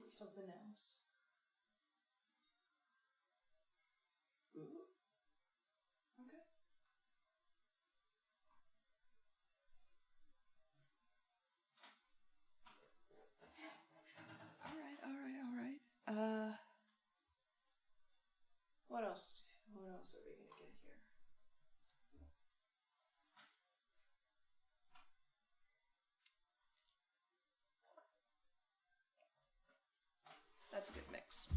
something else. Ooh. Okay. All right. What else? What else are we gonna get here? That's a good mix.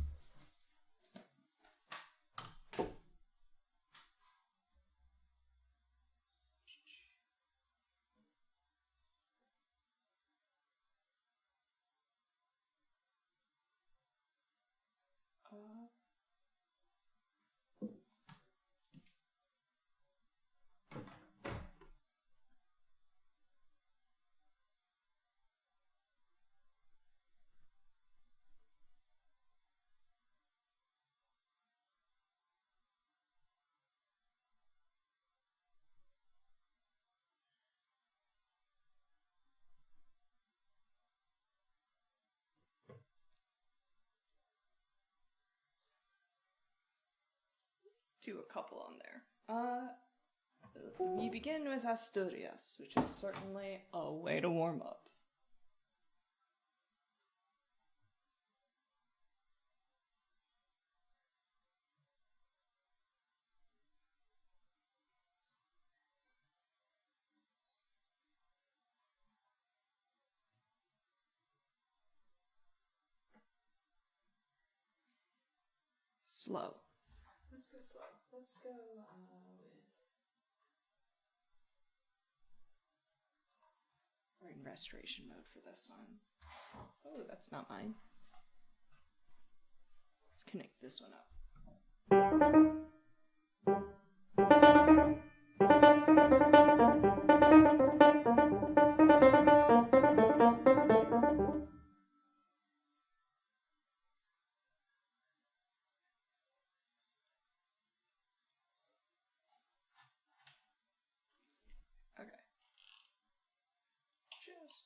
Do a couple on there. We begin with Asturias, which is certainly a way to warm up. Slow. Let's go slow. Let's go with... We're in restoration mode for this one. Oh, that's not mine. Let's connect this one up. Okay. Cheers.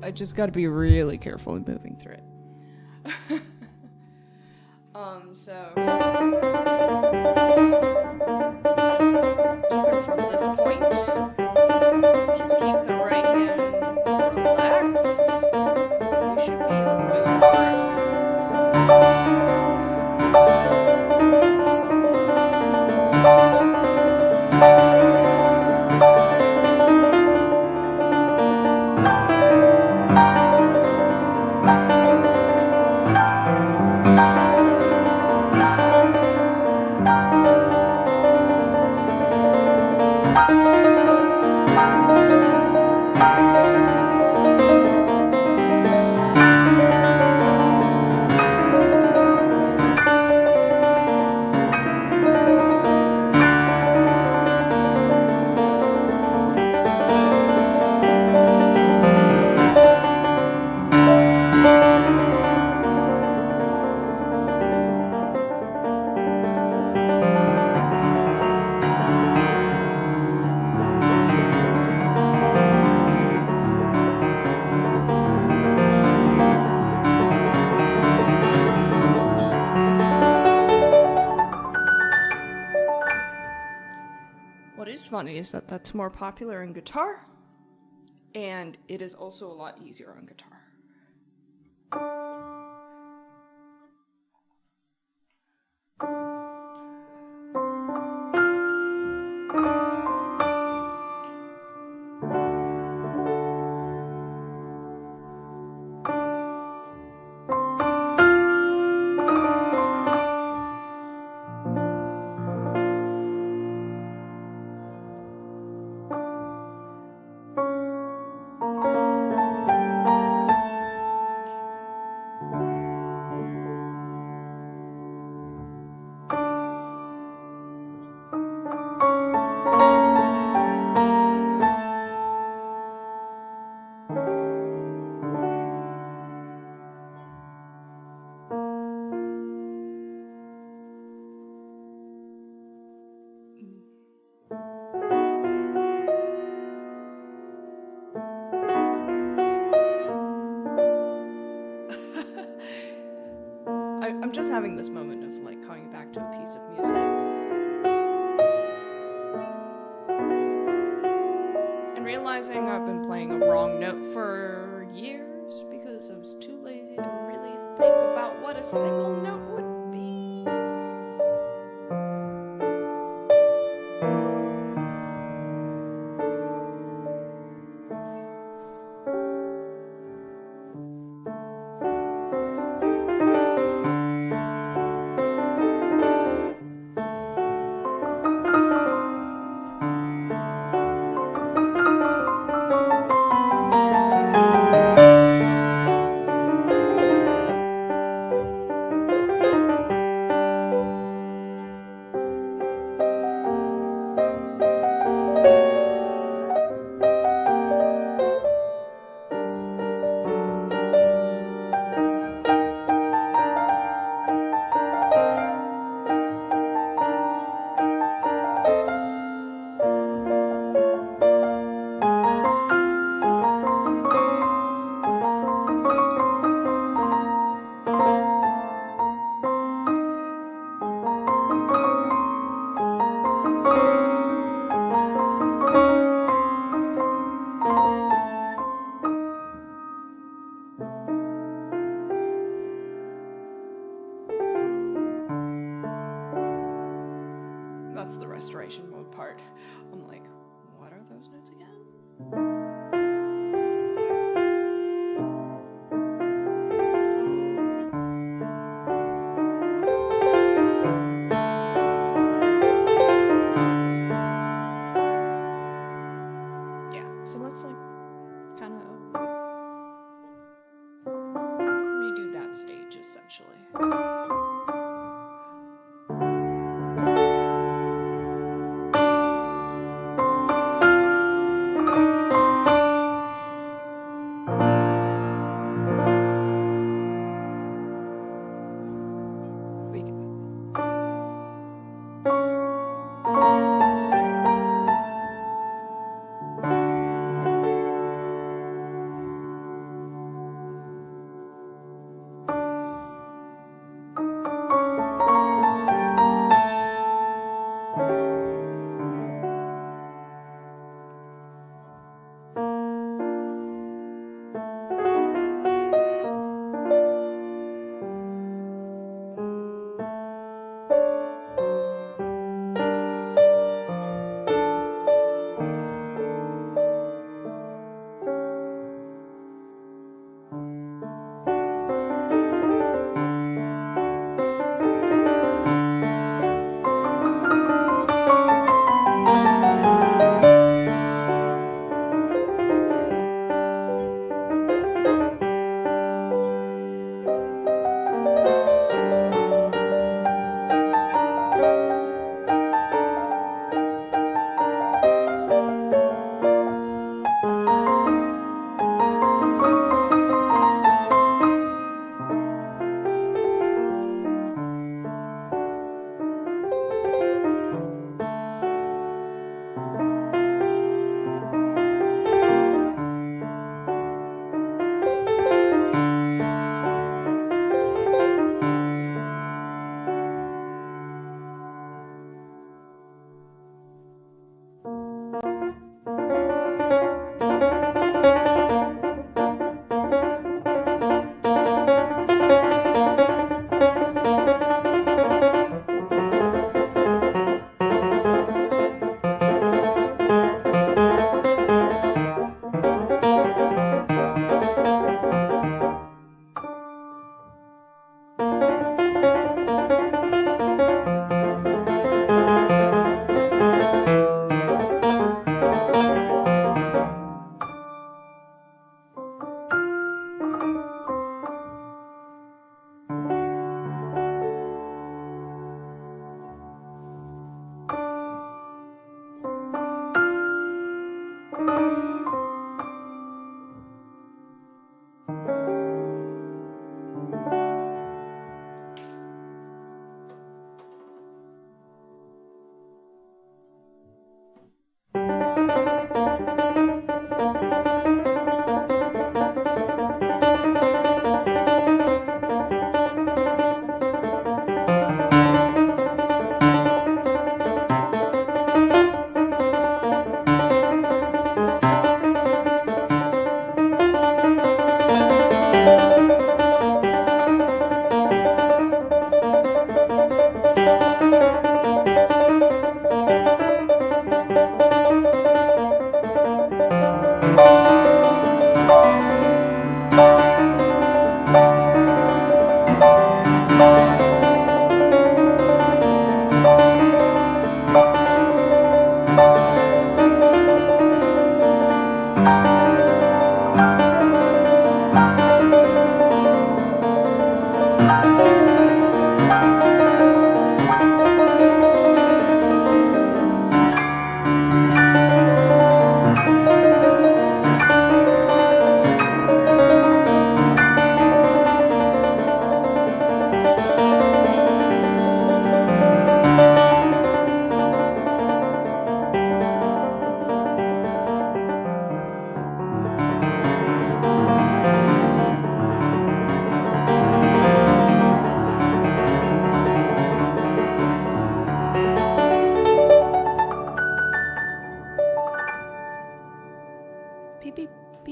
I just got to be really careful in moving through it. So even from this point, just keep the right hand relaxed. You should be able to move What is funny is that that's more popular in guitar, and it is also a lot easier on guitar. I'm just having this moment of like coming back to a piece of music and realizing I've been playing a wrong note for years because I was too lazy to really think about what a single note would be. That's the restoration mode part. I'm like, what are those notes again? Yeah, so let's like kind of redo that stage essentially.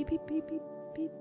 beep, beep, beep, beep, beep.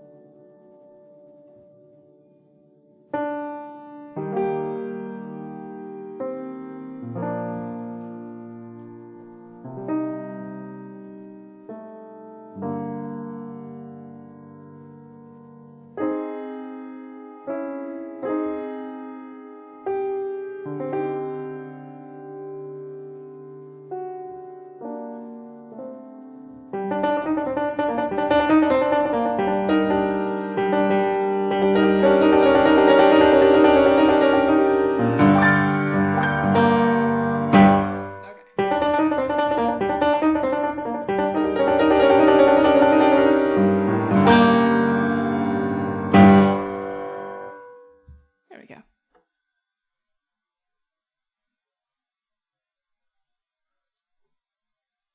There we go.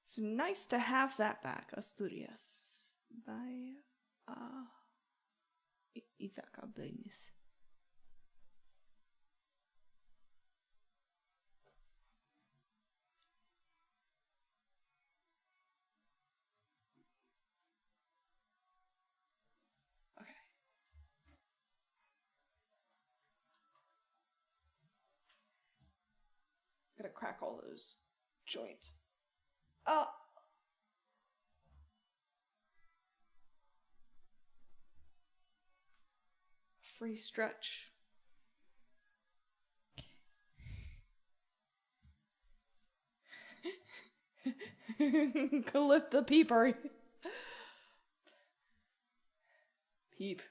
It's nice to have that back. Asturias by Isaac Abedis. Okay. Gotta crack all those joints. Oh! Free stretch. Clip the peeper. Peep.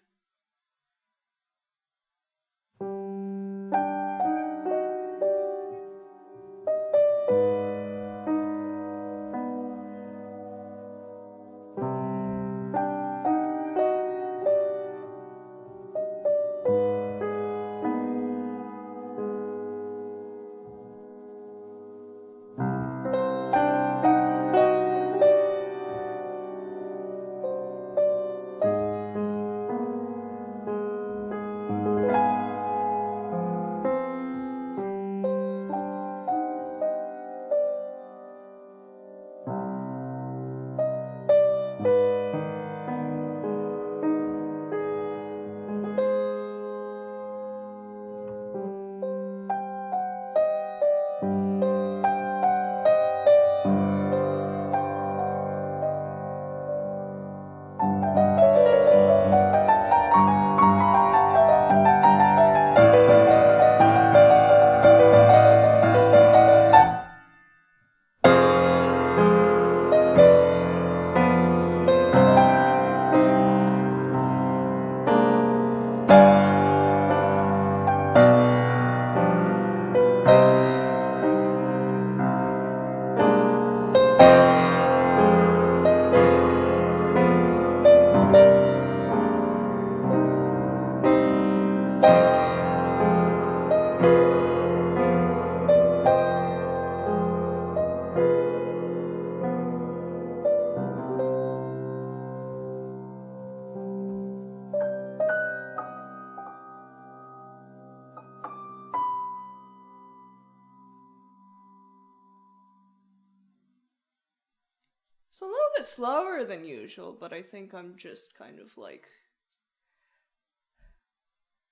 It's a little bit slower than usual, but I think I'm just kind of like...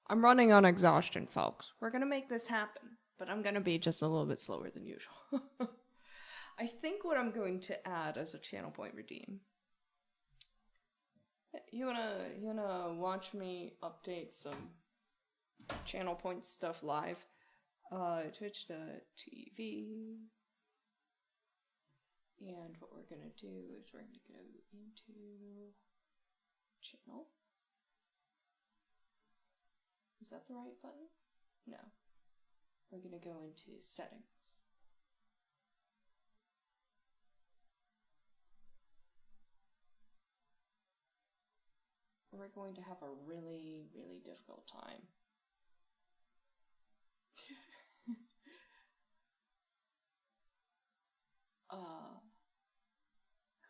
I'm running on exhaustion, folks. We're gonna make this happen, but I'm gonna be just a little bit slower than usual. I think what I'm going to add as a channel point redeem... You wanna watch me update some channel point stuff live? Twitch.tv. And what we're gonna do is we're gonna go into channel. Is that the right button? No. We're gonna go into settings. We're going to have a really, really difficult time.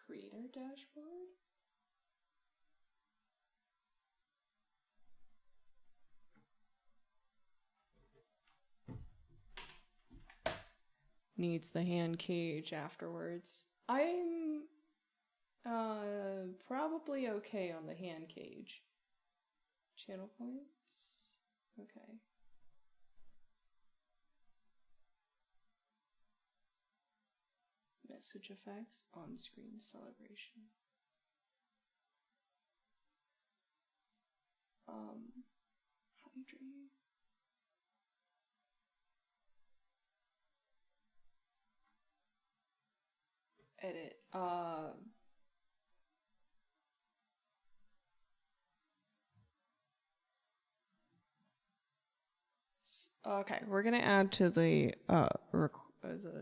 Creator dashboard? Needs the hand cage afterwards. I'm Probably okay on the hand cage. Channel points. Okay. Message effects, on-screen celebration. Hydrate. Edit. Okay, we're gonna add to the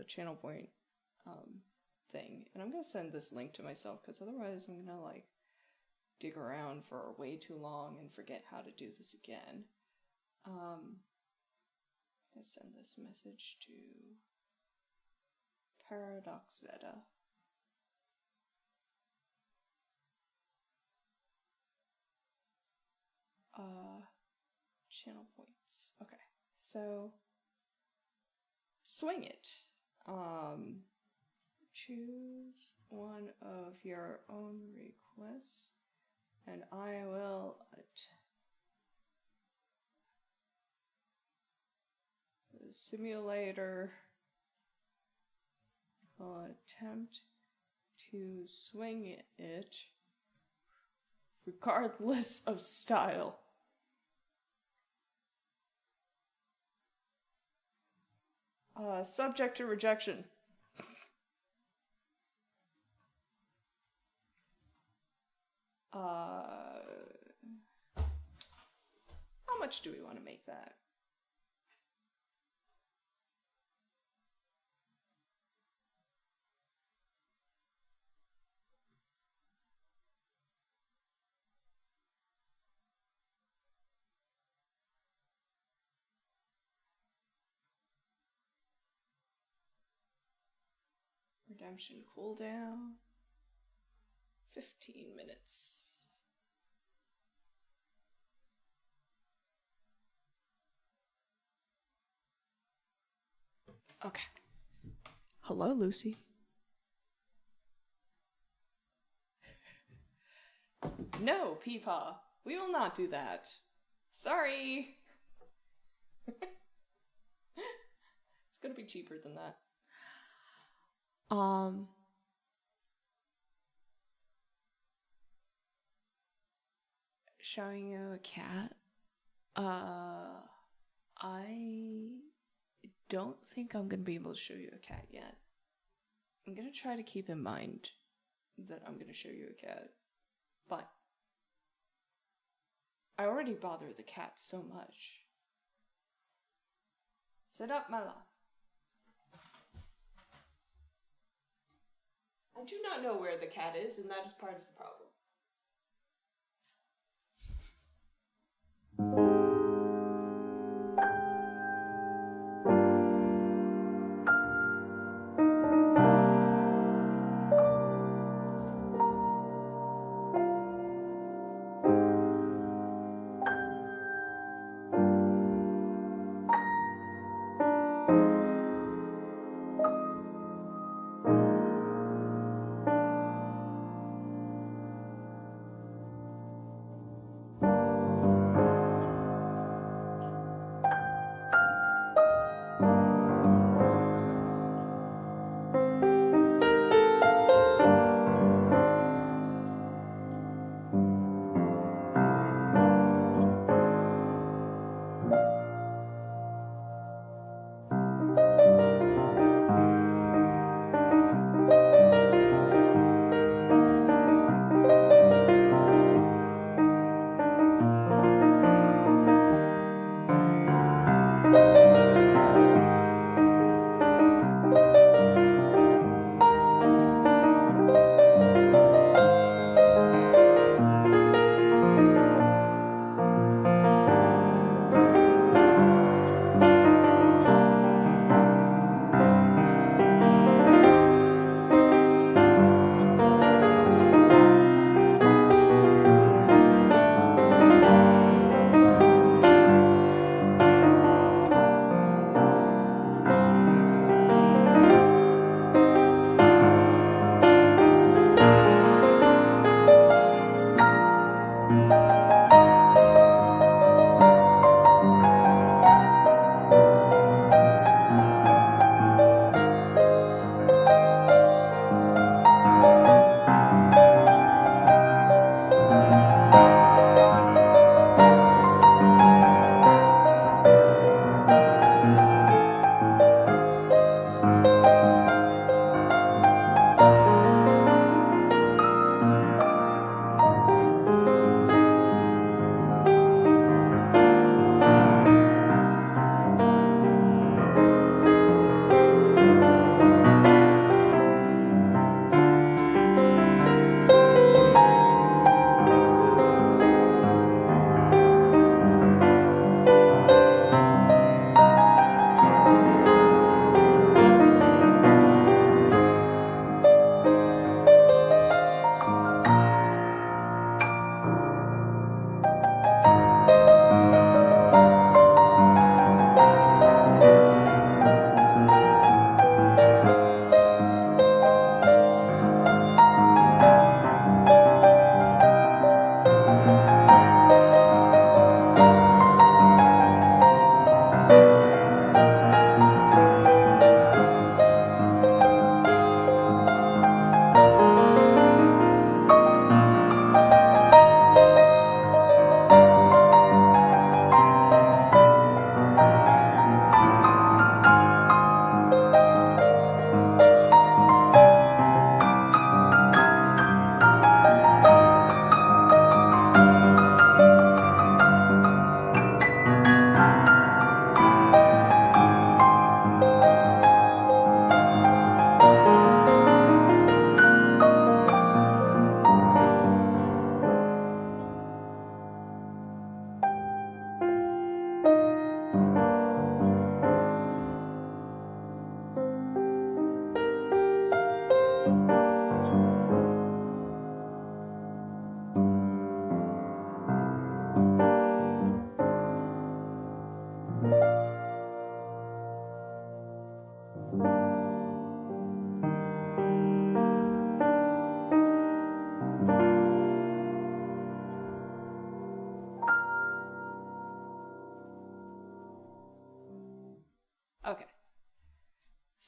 channel point thing, and I'm gonna send this link to myself because otherwise I'm gonna like dig around for way too long and forget how to do this again. I'm gonna send this message to Paradox Zeta. Channel points. Okay, so swing it. Choose one of your own requests, and I will the simulator will attempt to swing it regardless of style. Subject to rejection. How much do we want to make that? Redemption cooldown. 15 minutes. Okay. Hello, Lucy. No, Peepaw. We will not do that. Sorry. It's gonna be cheaper than that. Showing you a cat. I don't think I'm gonna be able to show you a cat yet. I'm gonna try to keep in mind that I'm gonna show you a cat, but I already bother the cat so much. Sit up, my love. I do not know where the cat is, and that is part of the problem.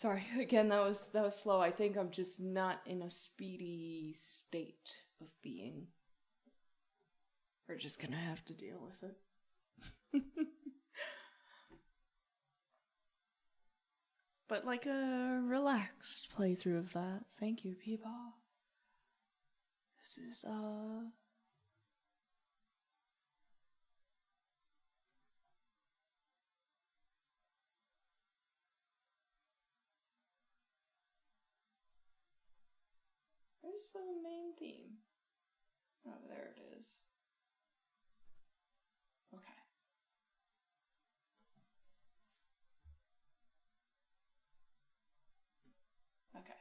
Sorry, again, that was slow. I think I'm just not in a speedy state of being. We're just gonna have to deal with it. But like a relaxed playthrough of that. Thank you, people. This is where's the main theme? Oh, there it is. Okay. Okay.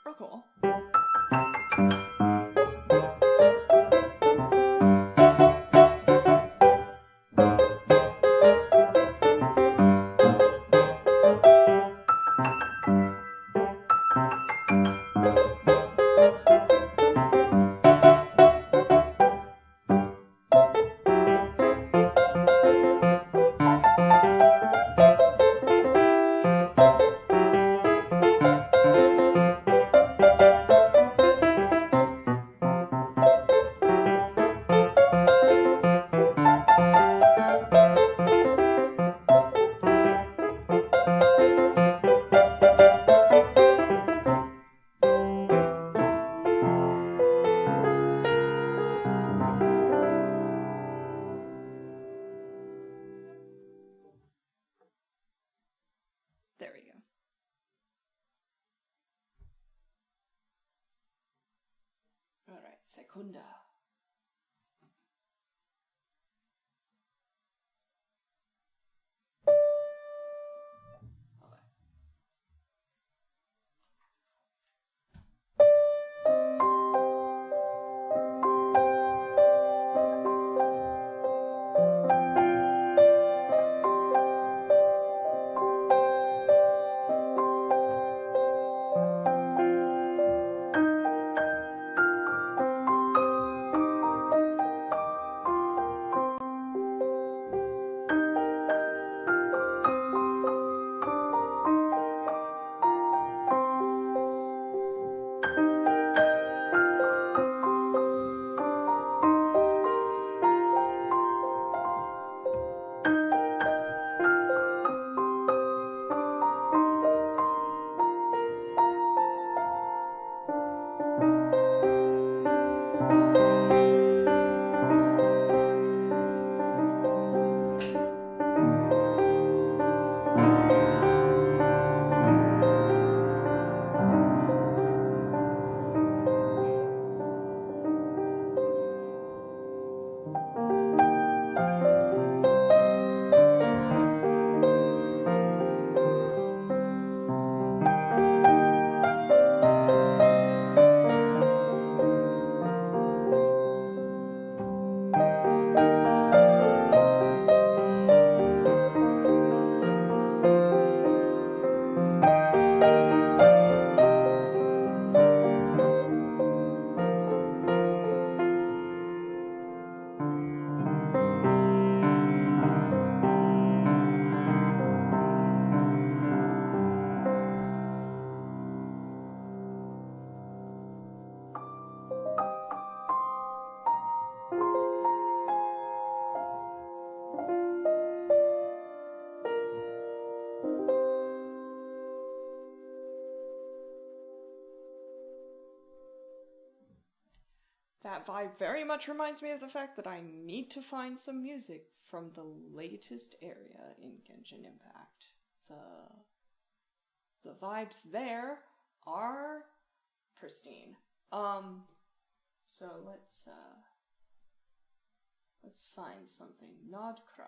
Real cool. There we go. All right, secunda. That vibe very much reminds me of the fact that I need to find some music from the latest area in Genshin Impact. The vibes there are pristine. So let's find something. Nod cry.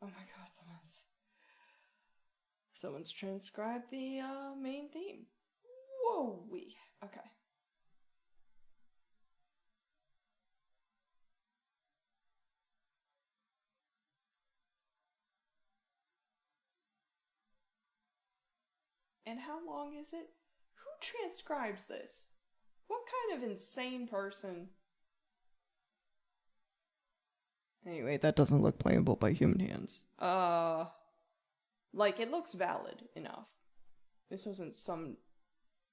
Oh my god, someone's transcribed the main theme. Whoa, wee. Okay. And how long is it? Who transcribes this? What kind of insane person? Anyway, that doesn't look playable by human hands. Like, it looks valid enough. This wasn't some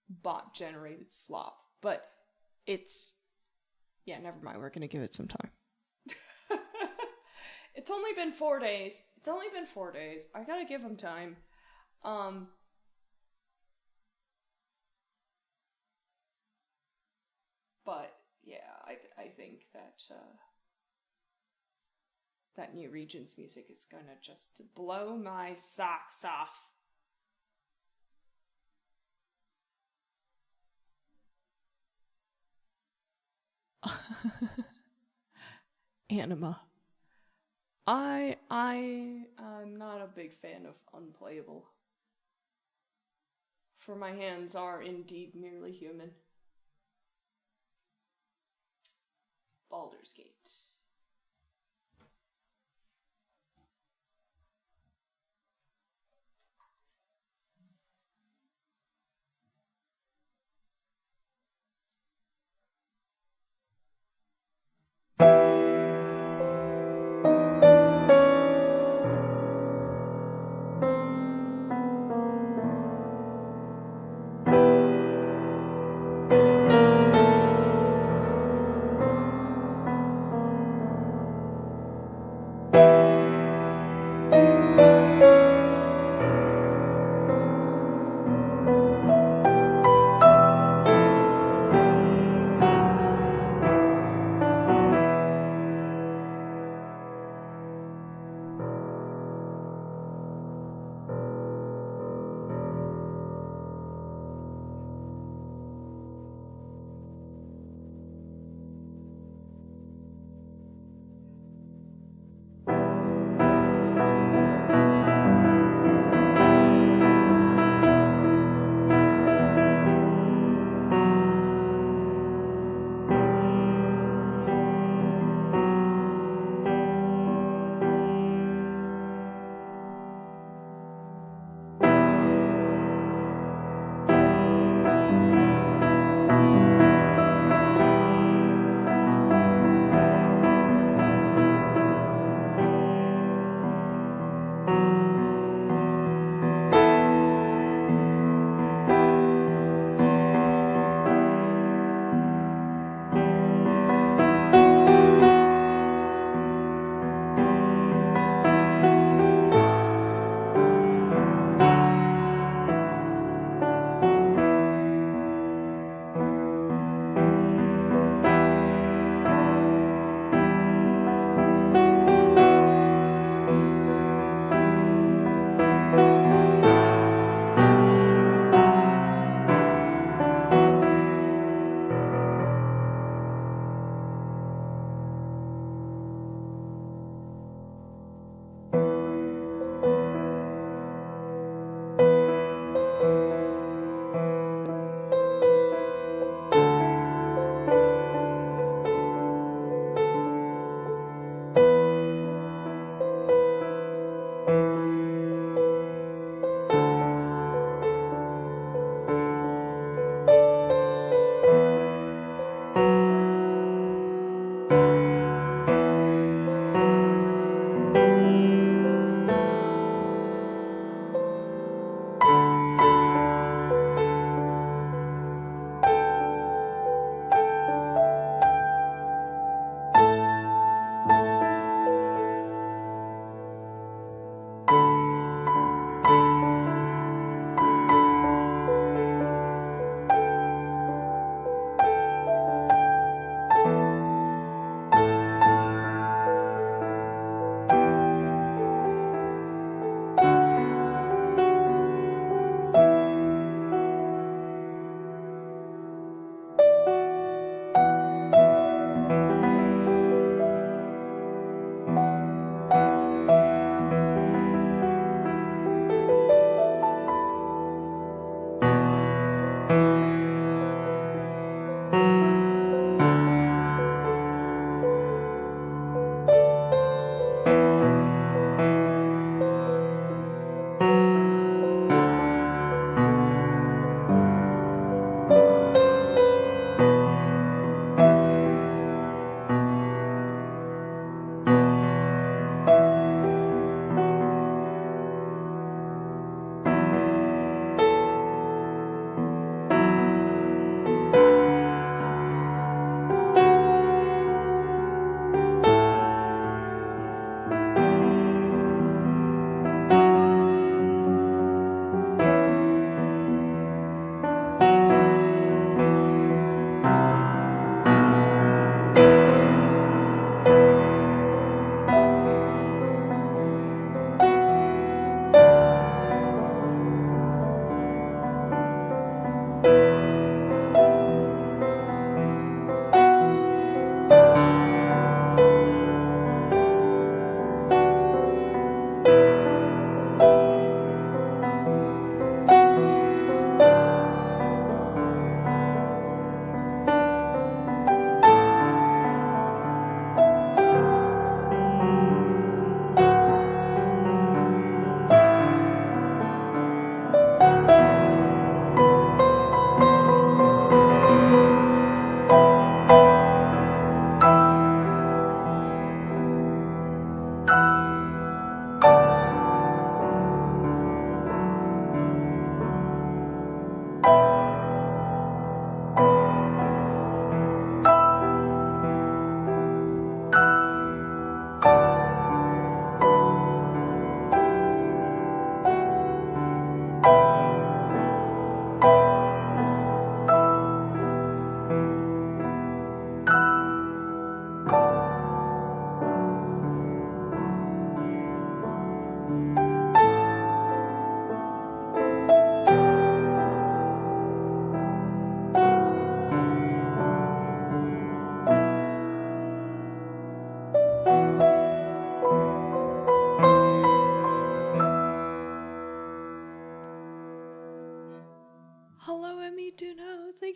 bot-generated slop, but it's... Yeah, never mind, we're gonna give it some time. It's only been 4 days. I gotta give them time. But, yeah, I think that, that new region's music is gonna just blow my socks off. Anima. I'm not a big fan of unplayable. For my hands are indeed merely human. Baldur's Gate.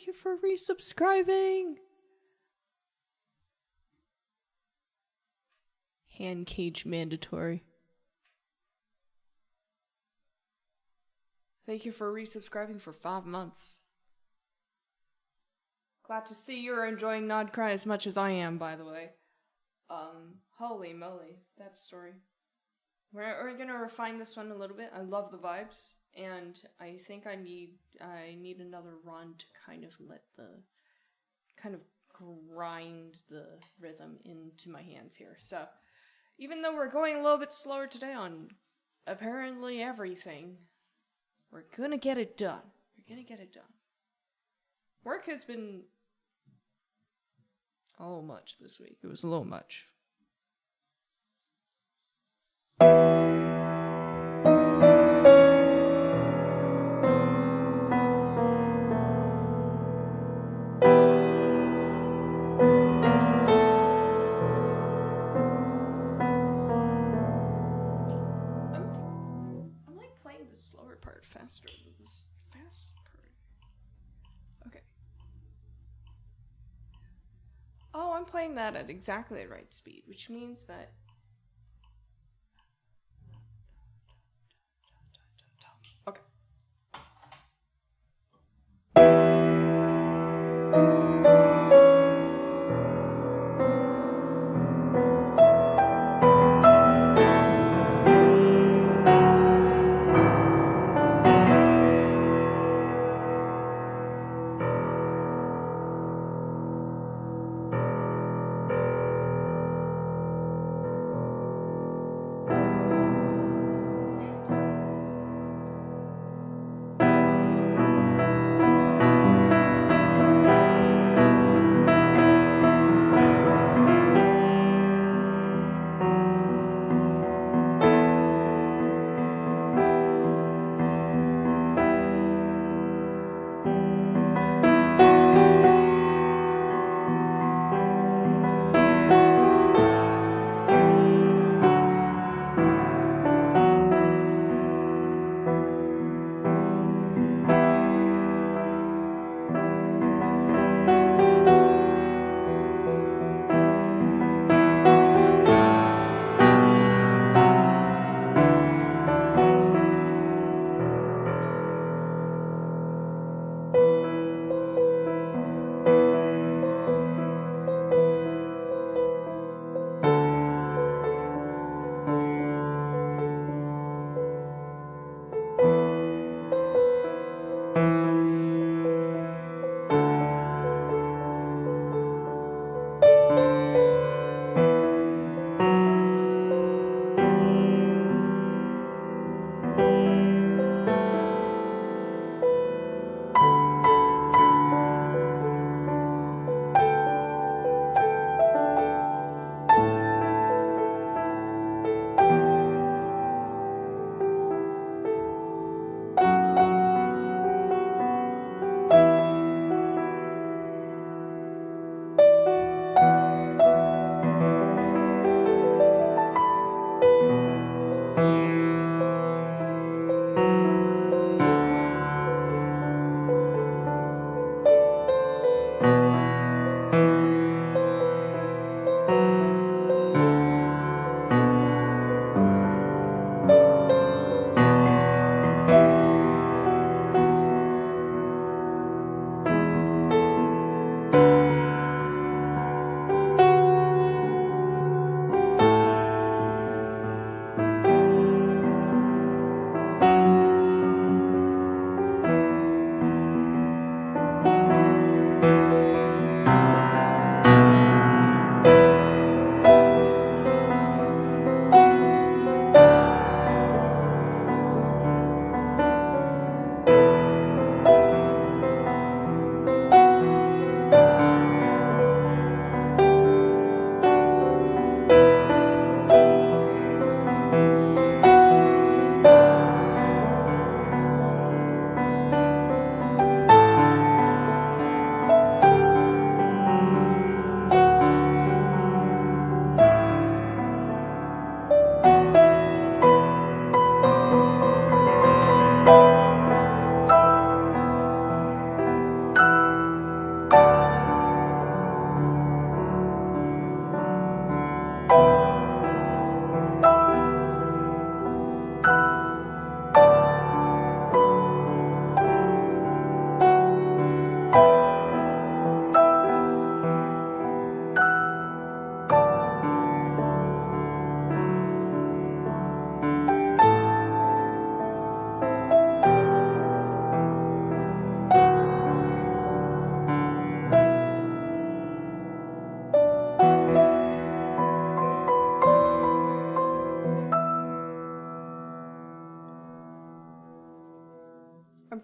Thank you for resubscribing. Hand cage mandatory. Thank you for resubscribing for 5 months. Glad to see you're enjoying Nod Cry as much as I am, by the way. Holy moly, that story. We're gonna refine this one a little bit. I love the vibes, and I think I need another run to kind of grind the rhythm into my hands here. So, even though we're going a little bit slower today on apparently everything, we're gonna get it done. Work has been a little much this week. It was a little much. I'm like playing the slower part faster than this fast part. Okay. Oh, I'm playing that at exactly the right speed, which means that okay.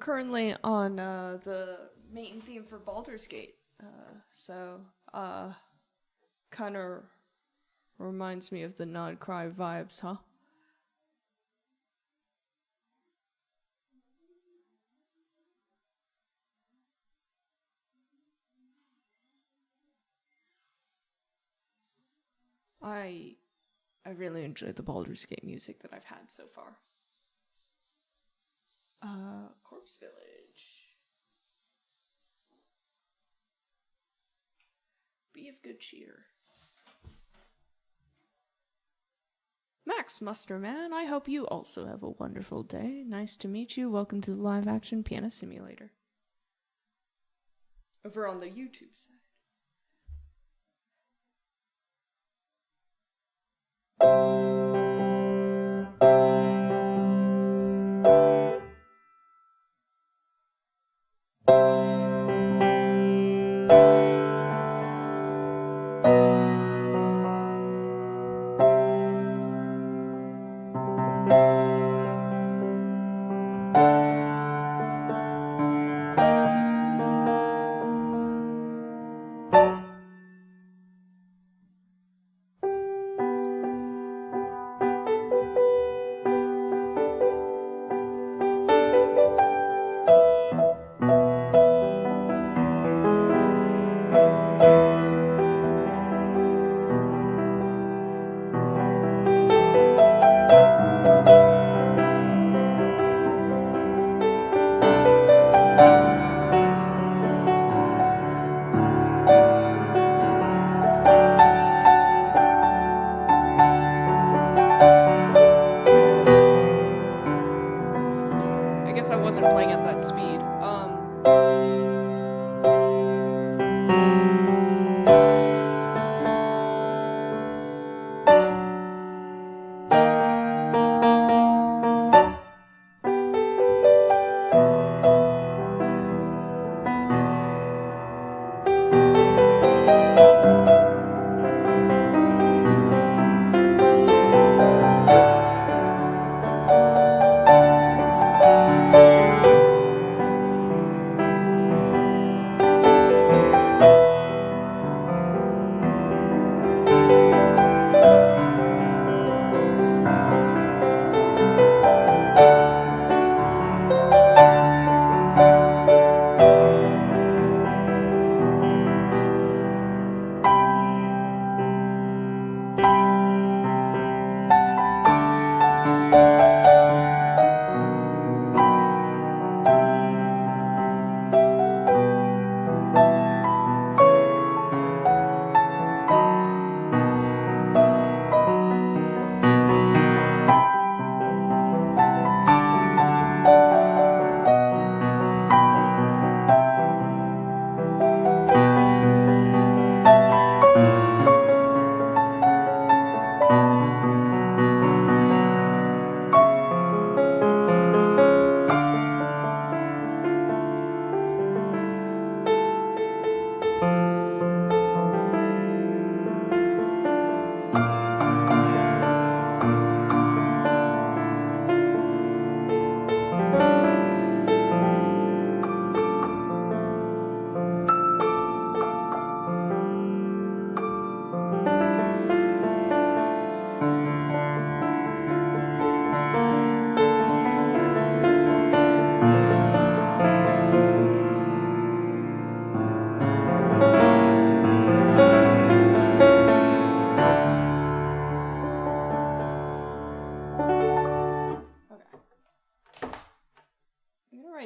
currently on the main theme for Baldur's Gate. Kind of reminds me of the Nod Cry vibes, huh? I really enjoyed the Baldur's Gate music that I've had so far. Corpse Village. Be of good cheer. Max Musterman, I hope you also have a wonderful day. Nice to meet you. Welcome to the live action piano simulator. Over on the YouTube side.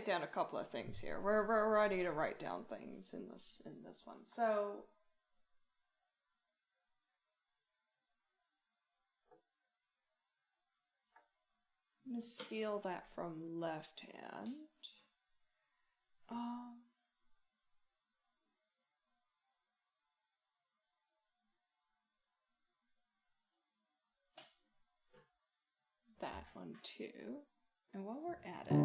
Down a couple of things here. We're ready to write down things in this one. So I'm gonna steal that from left hand. That one too. And while we're at it.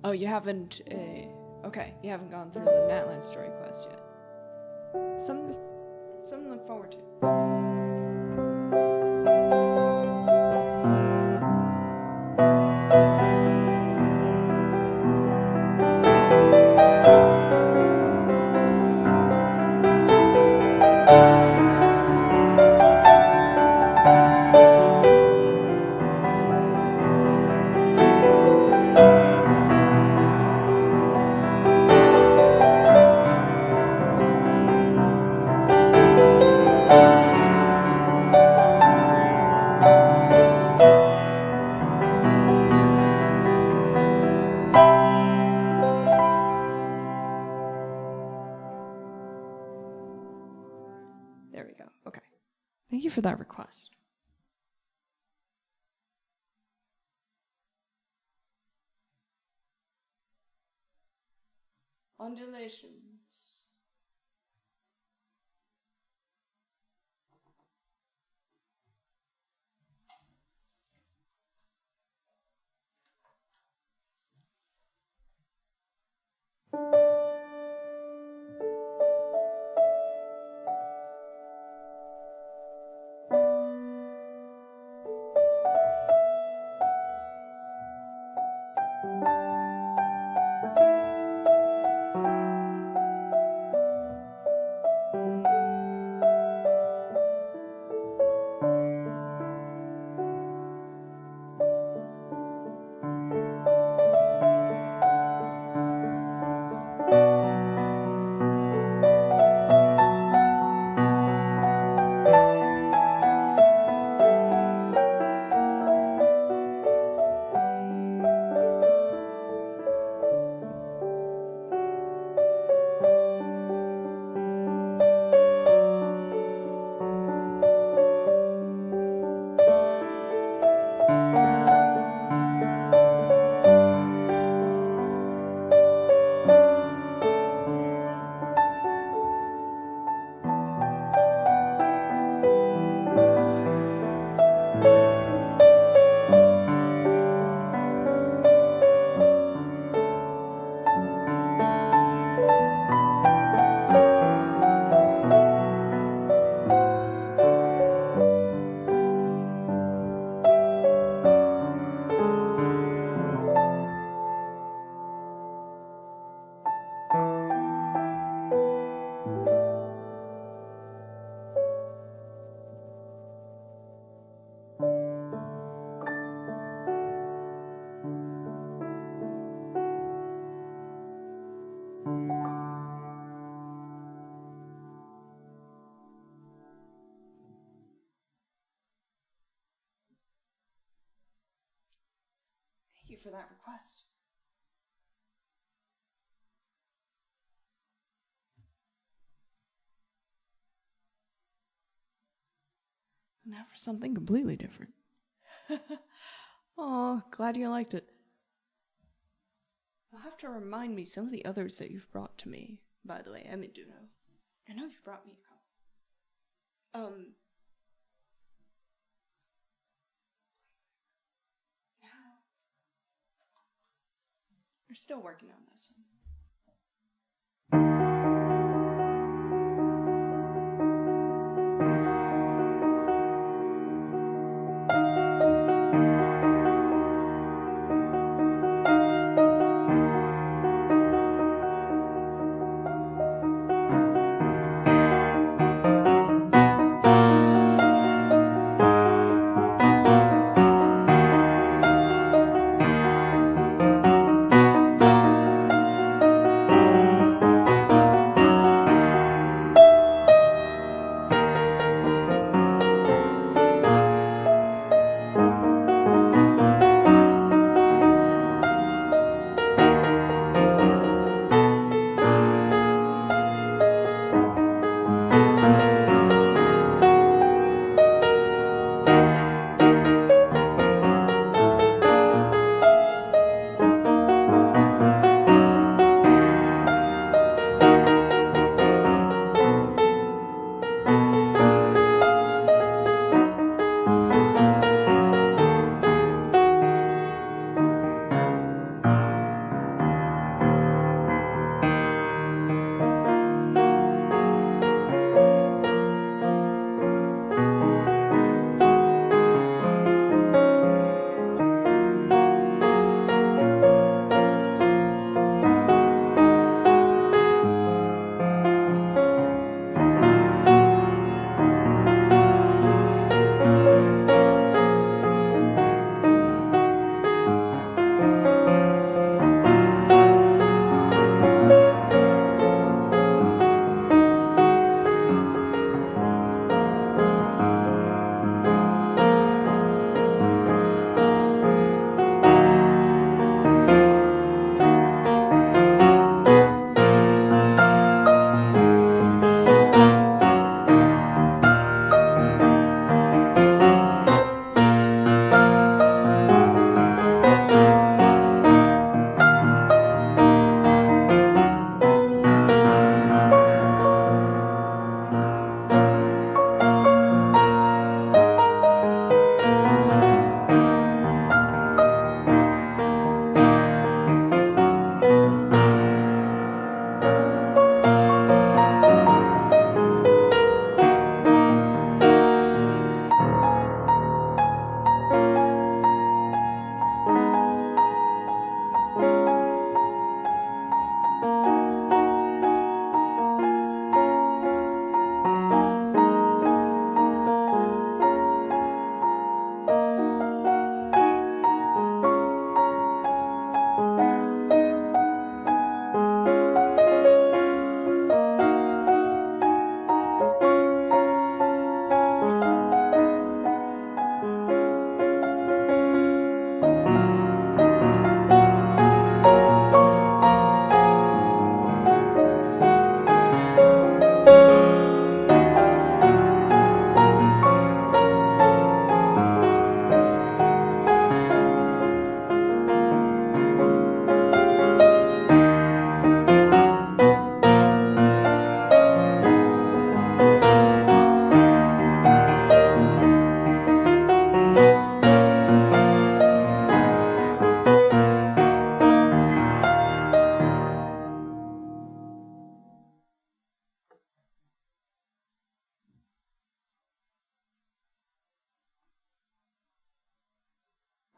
Oh, you haven't. Okay, you haven't gone through the Natland story quest yet. Something to look forward to. There we go. Okay. Thank you for that request. Undulations. Thank you for that request. Now for something completely different. Oh, glad you liked it. You'll have to remind me some of the others that you've brought to me, by the way. I mean, Duno. I know you've brought me a couple. We're still working on this one.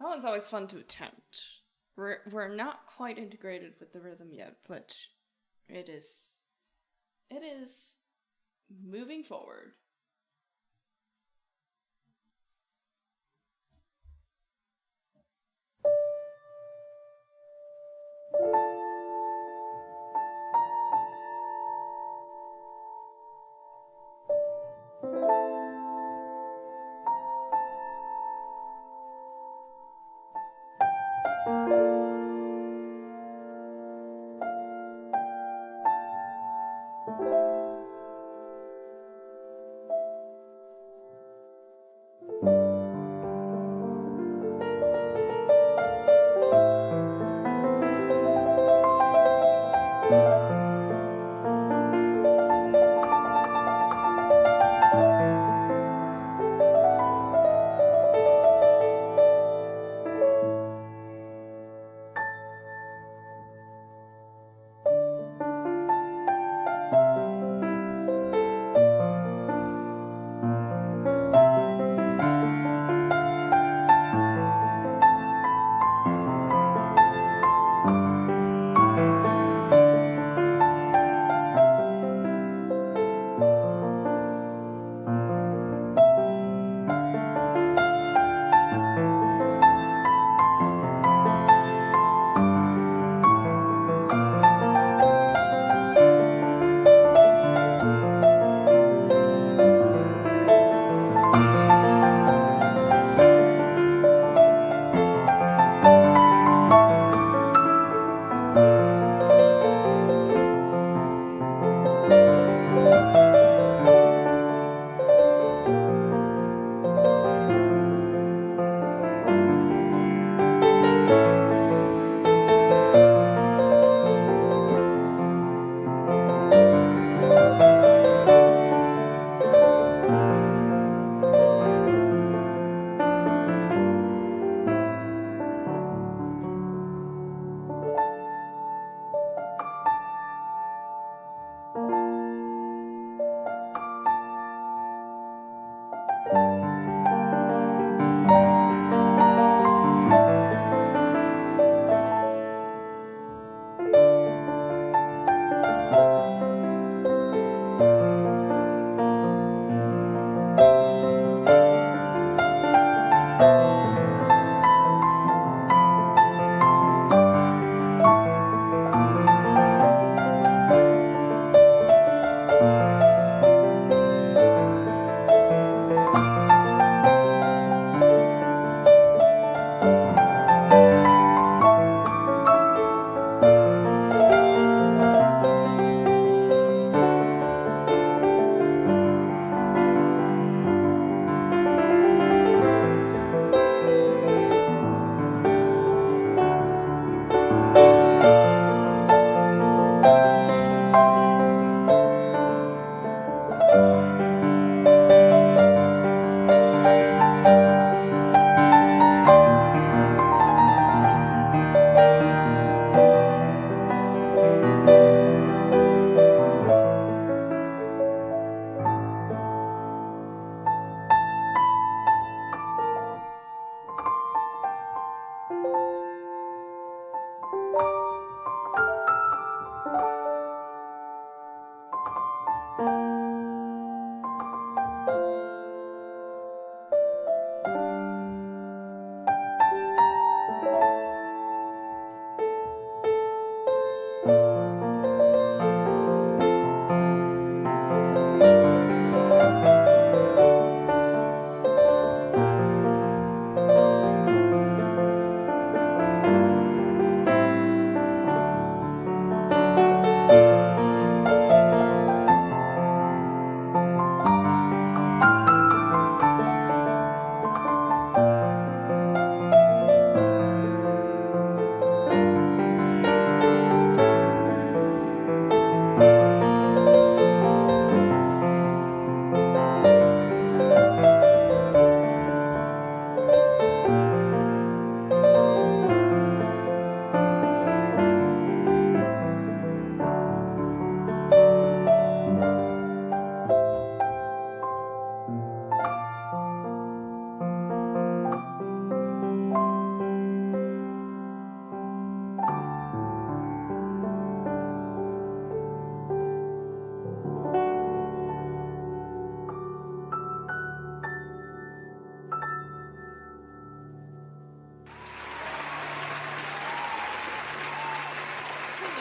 That one's always fun to attempt. We're not quite integrated with the rhythm yet, but it is moving forward.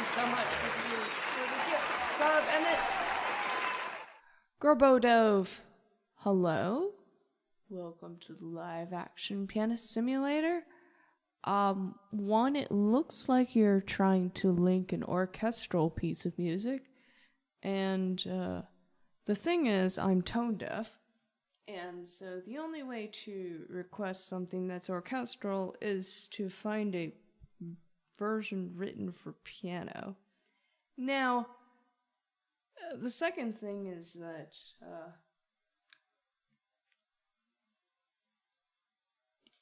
so much for the gift sub, Emmett. Grobodove. Hello. Welcome to the live action pianist simulator. One, it looks like you're trying to link an orchestral piece of music. And the thing is, I'm tone deaf. And so the only way to request something that's orchestral is to find a version written for piano. Now, the second thing is that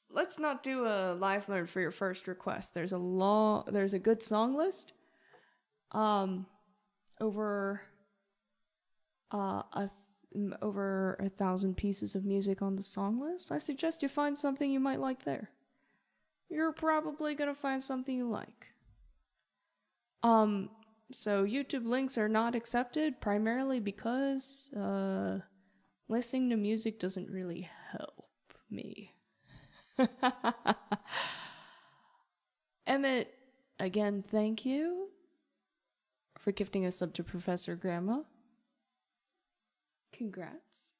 let's not do a live learn for your first request. There's a good song list. Over 1,000 pieces of music on the song list. I suggest you find something you might like there. You're probably gonna find something you like. So YouTube links are not accepted primarily because listening to music doesn't really help me. Emmett, again, thank you for gifting a sub to Professor Grandma. Congrats.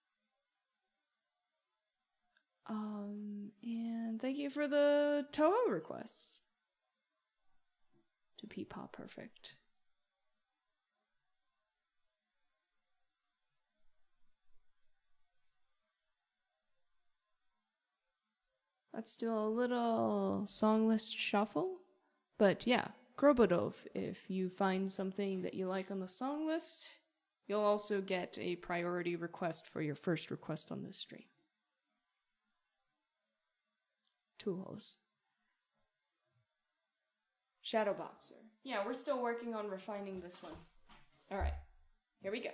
And thank you for the Toho requests. To Peepop Perfect. Let's do a little song list shuffle. But yeah, Grobodov, if you find something that you like on the song list, you'll also get a priority request for your first request on this stream. Tools. Shadowboxer. Yeah, we're still working on refining this one. Alright, here we go.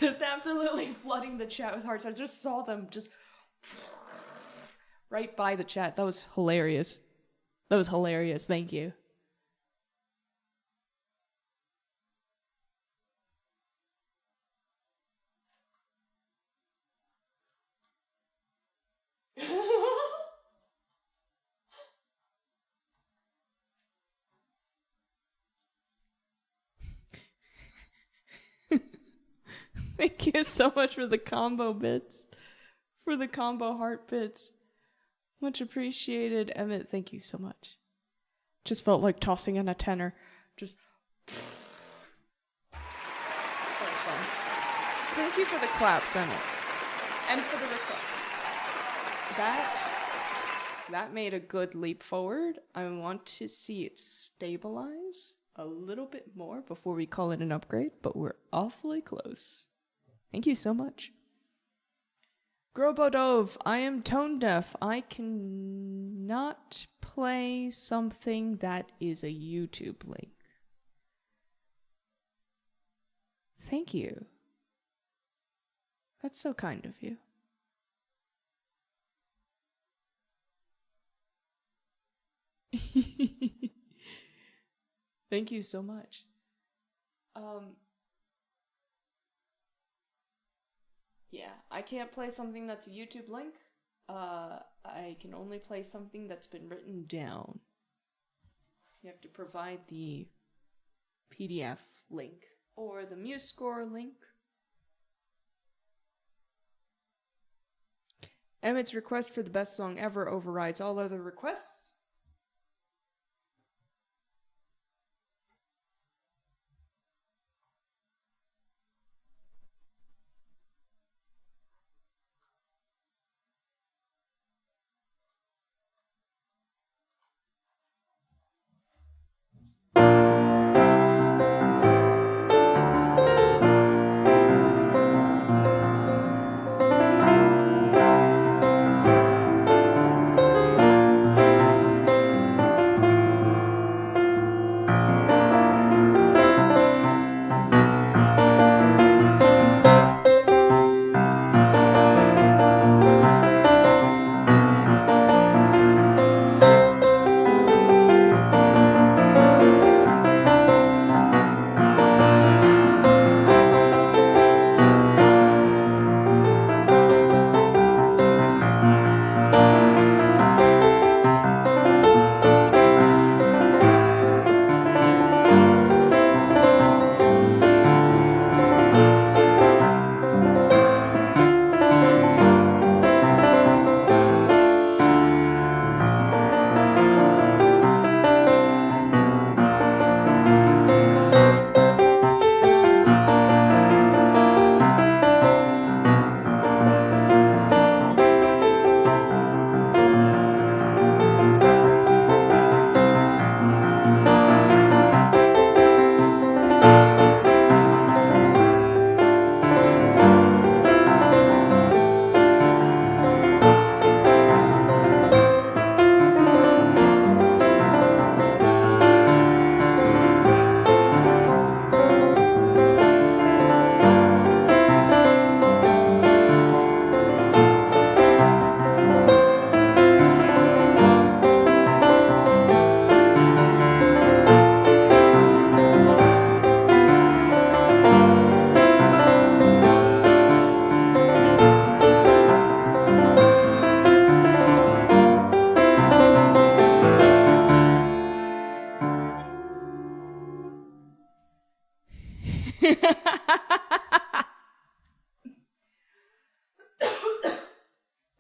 Just absolutely flooding the chat with hearts. I just saw them just right by the chat. That was hilarious. That was hilarious. Thank you. Thank you so much for the combo bits. For the combo heart bits. Much appreciated. Emmett, thank you so much. Just felt like tossing in a tenor. Just. That was fun. Thank you for the claps, Emmett. And for the requests. That made a good leap forward. I want to see it stabilize a little bit more before we call it an upgrade, but we're awfully close. Thank you so much. Grobodov, I am tone deaf. I cannot play something that is a YouTube link. Thank you. That's so kind of you. Thank you so much. Yeah, I can't play something that's a YouTube link. I can only play something that's been written down. You have to provide the PDF link or the MuseScore link. Emmett's request for the best song ever overrides all other requests.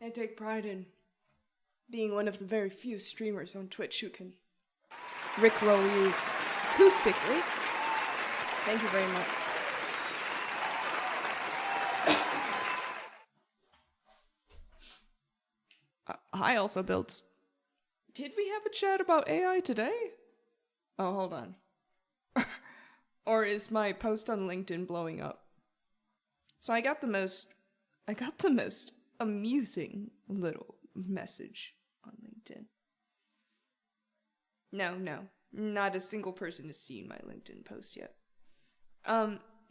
I take pride in being one of the very few streamers on Twitch who can rickroll you acoustically. Thank you very much. Hi, also builds. Did we have a chat about AI today? Oh, hold on. Or is my post on LinkedIn blowing up? So I got the most amusing little message on LinkedIn. No, not a single person has seen my LinkedIn post yet.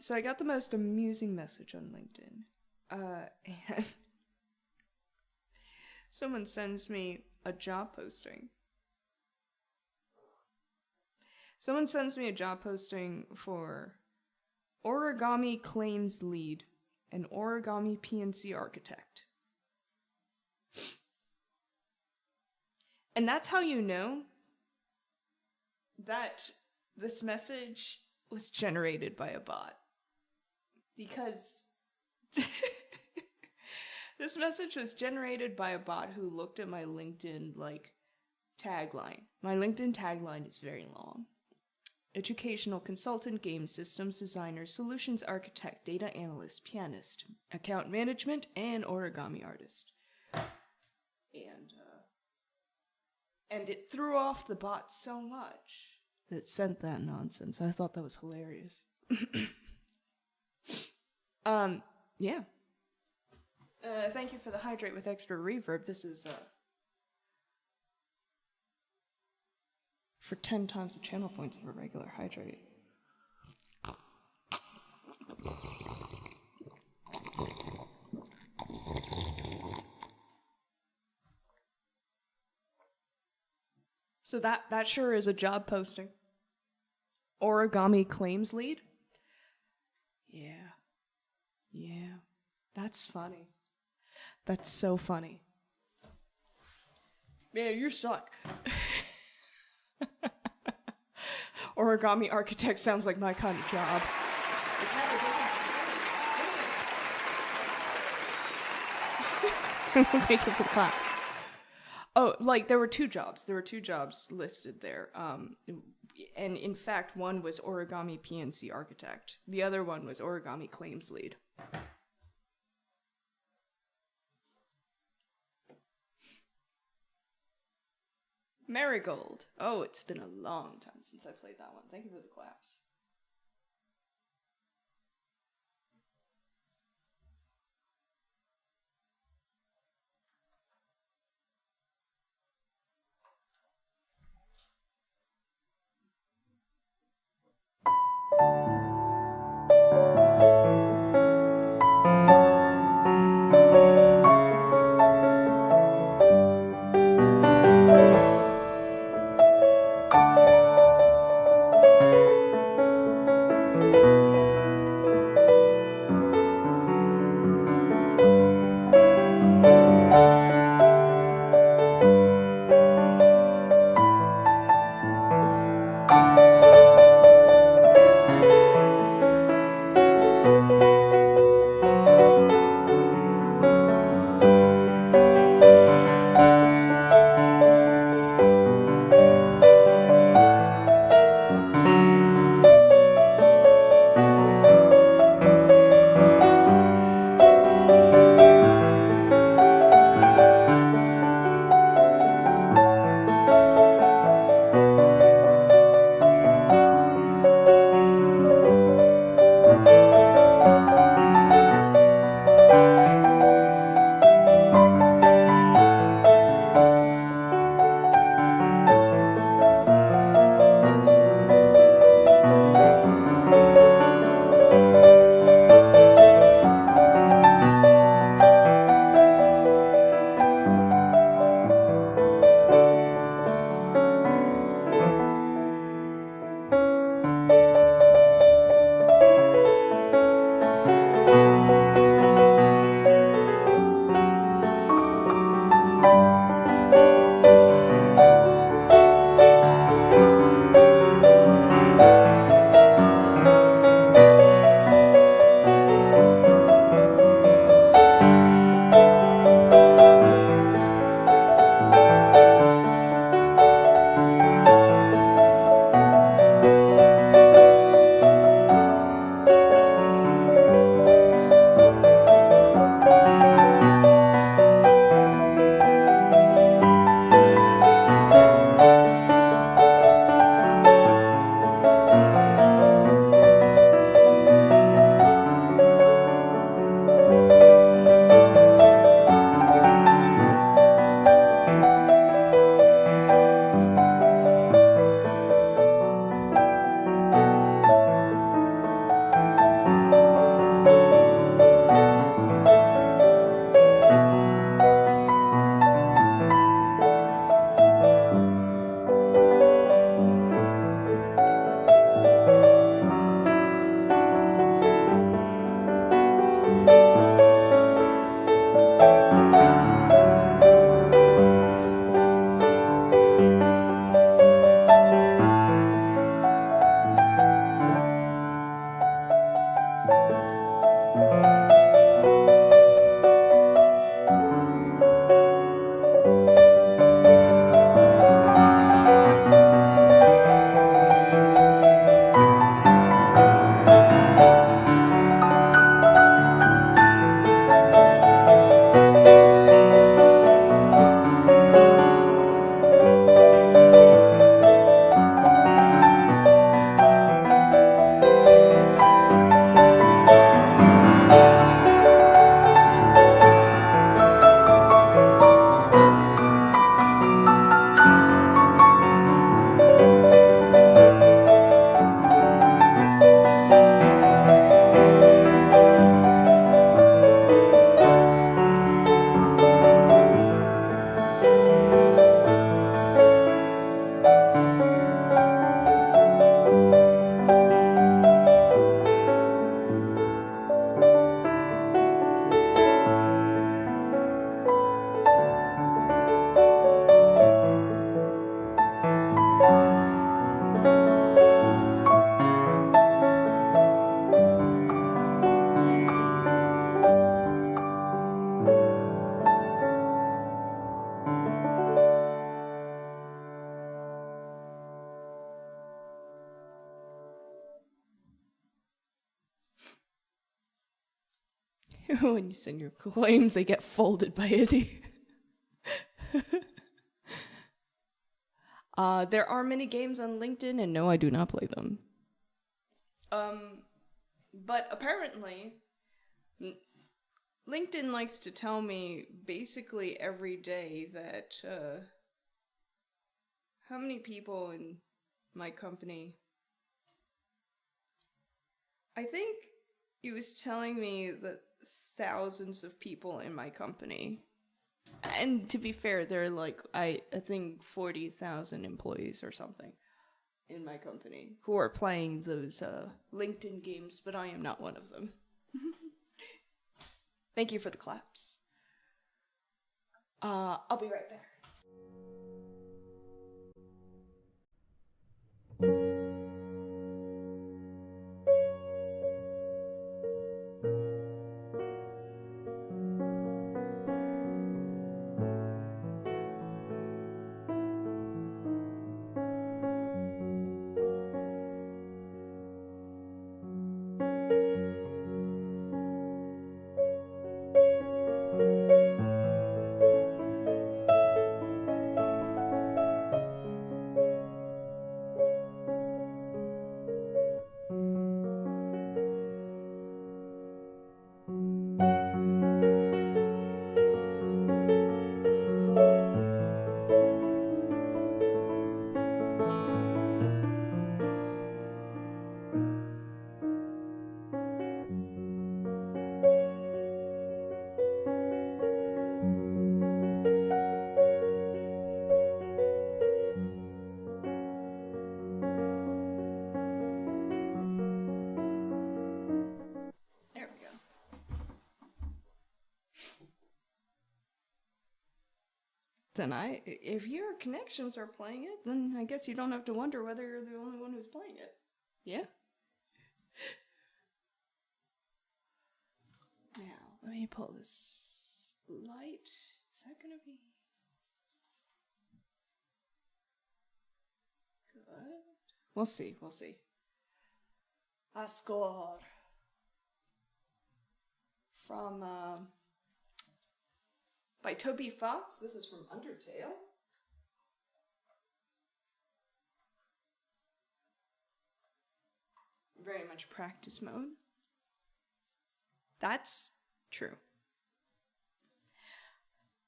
So I got the most amusing message on LinkedIn. And someone sends me a job posting. Someone sends me a job posting for origami claims lead and origami PNC architect. And that's how you know that this message was generated by a bot. Because this message was generated by a bot who looked at my LinkedIn, tagline. My LinkedIn tagline is very long. Educational consultant, game systems designer, solutions architect, data analyst, pianist, account management, and origami artist. And it threw off the bot so much that it sent that nonsense. I thought that was hilarious. Yeah. Thank you for the hydrate with extra reverb. This is, for 10 times the channel points of a regular hydrate. So that sure is a job posting. Origami claims lead? Yeah. That's funny. That's so funny. Man, you suck. Origami architect sounds like my kind of job. Thank you for the claps. Oh, there were two jobs. There were two jobs listed there. And in fact, one was origami PNC architect. The other one was origami claims lead. Marigold. Oh, it's been a long time since I played that one. Thank you for the claps. When you send your claims, they get folded by Izzy. There are many games on LinkedIn, and no, I do not play them. But apparently, LinkedIn likes to tell me basically every day that, how many people in my company... I think it was telling me that thousands of people in my company, and to be fair, there are like, I think 40,000 employees or something in my company who are playing those LinkedIn games, but I am not one of them. Thank you for the claps. I'll be right back. Then if your connections are playing it, then I guess you don't have to wonder whether you're the only one who's playing it. Yeah? Now, let me pull this light. Is that gonna be good? We'll see. A score from by Toby Fox. This is from Undertale. Very much practice mode. That's true.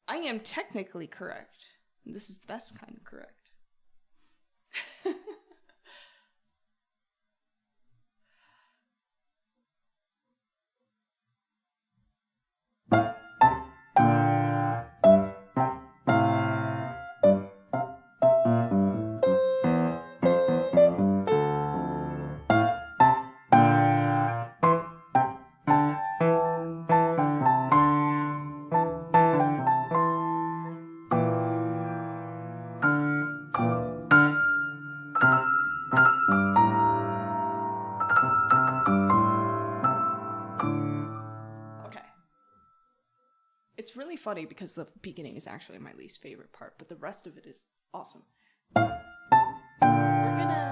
I am technically correct. This is the best kind of correct. It's really funny because the beginning is actually my least favorite part, but the rest of it is awesome. We're gonna...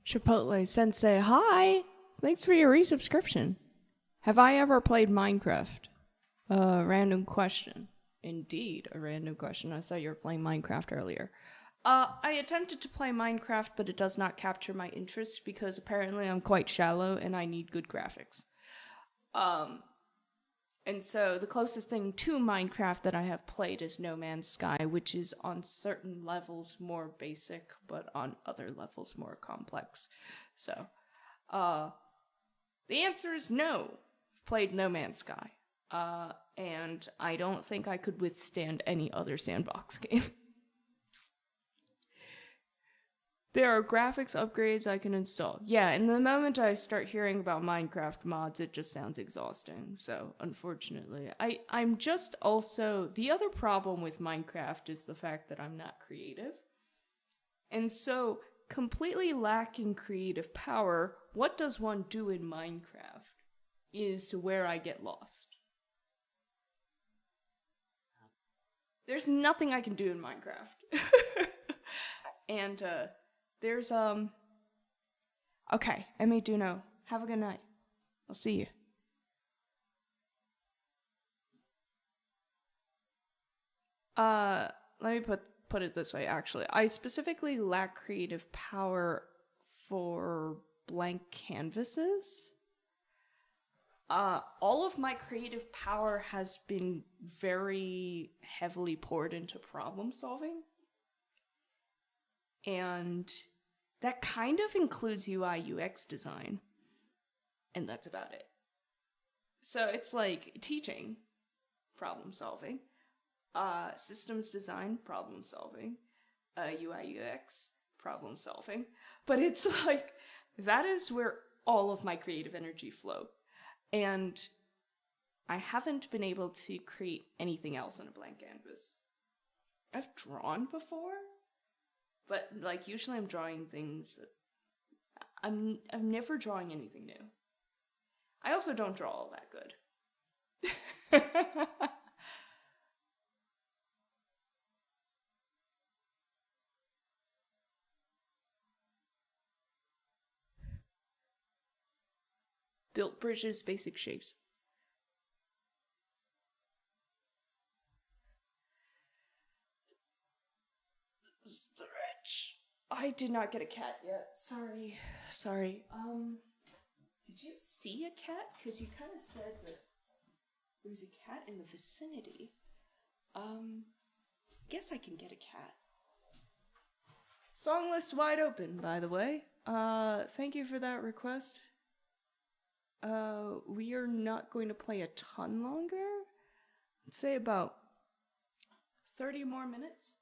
Chipotle Sensei, hi! Thanks for your resubscription. Have I ever played Minecraft? Random question. Indeed, a random question. I saw you were playing Minecraft earlier. I attempted to play Minecraft, but it does not capture my interest because apparently I'm quite shallow and I need good graphics. And so the closest thing to Minecraft that I have played is No Man's Sky, which is on certain levels more basic, but on other levels more complex. So, the answer is no. I've played No Man's Sky. And I don't think I could withstand any other sandbox game. There are graphics upgrades I can install. Yeah, and the moment I start hearing about Minecraft mods, it just sounds exhausting. So, unfortunately, I'm just also... The other problem with Minecraft is the fact that I'm not creative. And so, completely lacking creative power, what does one do in Minecraft is where I get lost. There's nothing I can do in Minecraft. And, there's, okay, Emmy Duno, have a good night. I'll see you. Let me put it this way, actually. I specifically lack creative power for blank canvases. All of my creative power has been very heavily poured into problem solving. And that kind of includes UI UX design. And that's about it. So it's like teaching, problem solving, systems design, problem solving, UI UX, problem solving. But it's like, that is where all of my creative energy flow. And I haven't been able to create anything else on a blank canvas. I've drawn before, but like usually I'm drawing things that I'm never drawing anything new. I also don't draw all that good. Built bridges, basic shapes. Stretch. I did not get a cat yet. Sorry. Did you see a cat? Because you kind of said that there was a cat in the vicinity. Guess I can get a cat. Song list wide open, by the way. Thank you for that request. We are not going to play a ton longer. I'd say about 30 more minutes.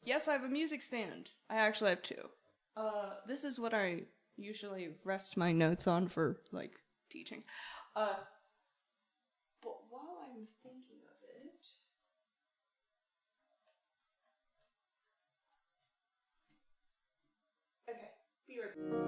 Yes, I have a music stand. I actually have two. This is what I usually rest my notes on for, like, teaching. But while I'm thinking of it... Okay, be right back.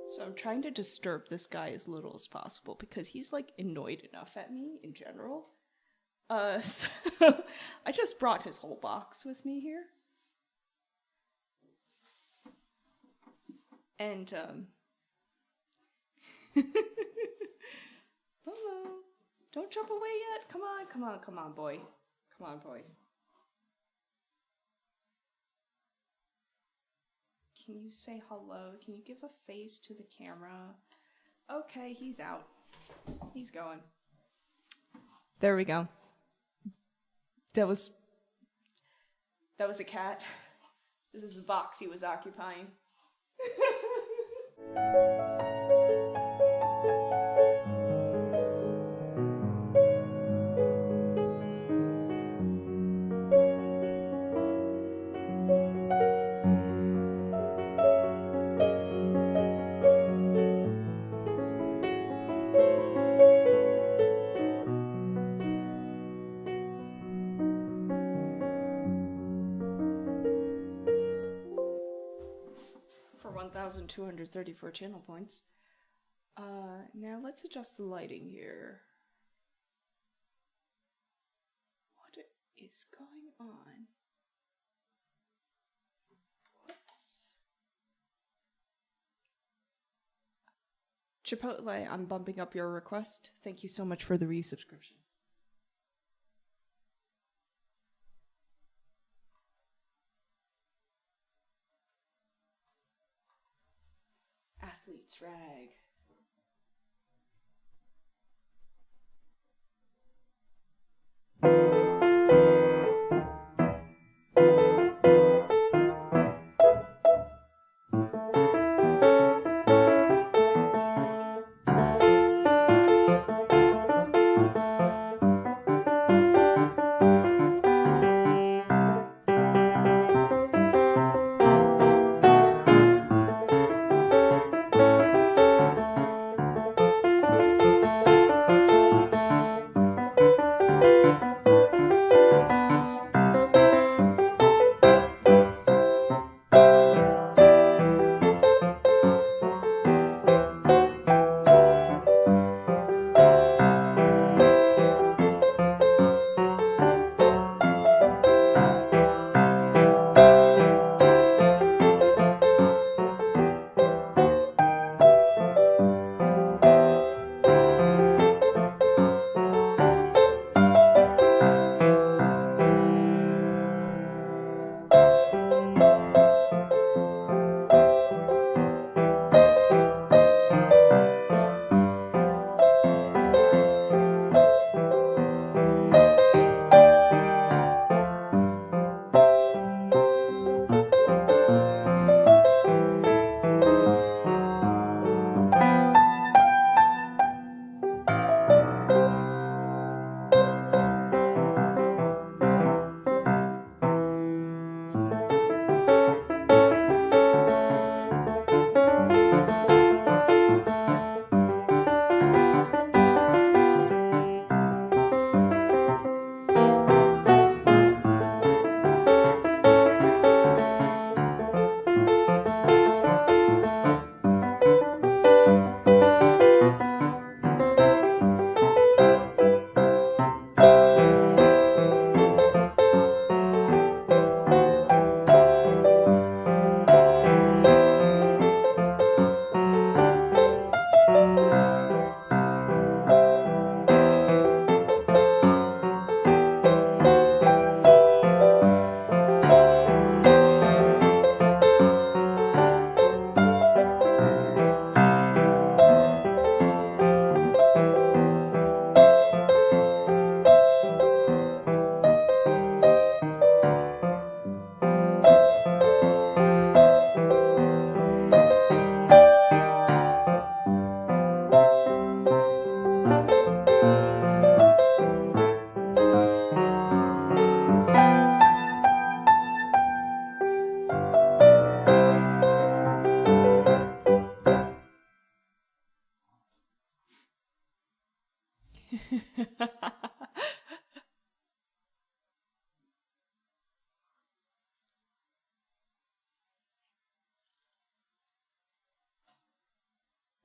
So I'm trying to disturb this guy as little as possible because he's like annoyed enough at me in general. So I just brought his whole box with me here. And hello. Don't jump away yet. Come on, boy. Come on, boy. Can you say hello? Can you give a face to the camera? Okay, he's out. He's going. There we go. That That was a cat. This is the box he was occupying. For 1,234 channel points. Now let's adjust the lighting here. What is going on? Chipotle, I'm bumping up your request. Thank you so much for the resubscription. Athlete's rag.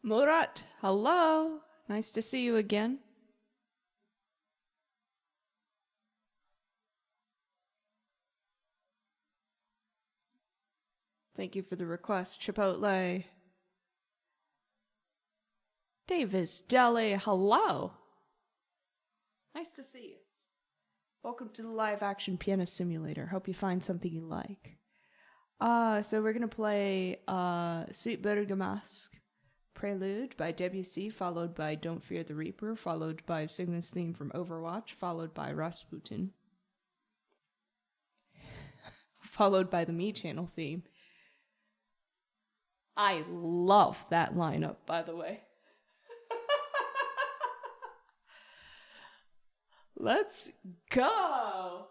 Murat, hello. Nice to see you again. Thank you for the request, Chipotle. Davis Deli, hello. Nice to see you. Welcome to the live action pianist simulator. Hope you find something you like. So we're gonna play Sweet Bergamask Prelude by Debussy, followed by Don't Fear the Reaper, followed by Cygnus theme from Overwatch, followed by Rasputin. followed by the Me channel theme. I love that lineup, by the way. Let's go!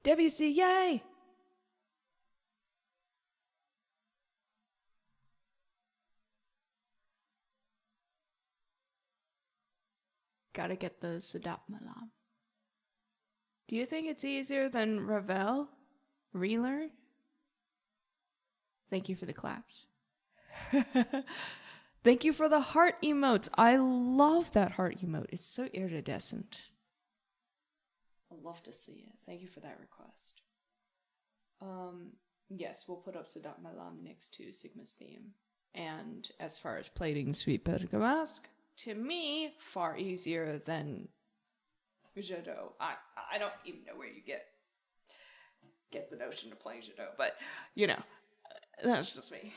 Debussy, yay! Gotta get the Sadat Malam. Do you think it's easier than Ravel? Relearn? Thank you for the claps. Thank you for the heart emotes. I love that heart emote. It's so iridescent. I love to see it. Thank you for that request. Yes, we'll put up Sadat Malam next to Sigma's theme. And as far as plating Sweet Bergamasque, to me, far easier than Jadot. I don't even know where you get the notion of playing Jadot, but, you know, that's just me.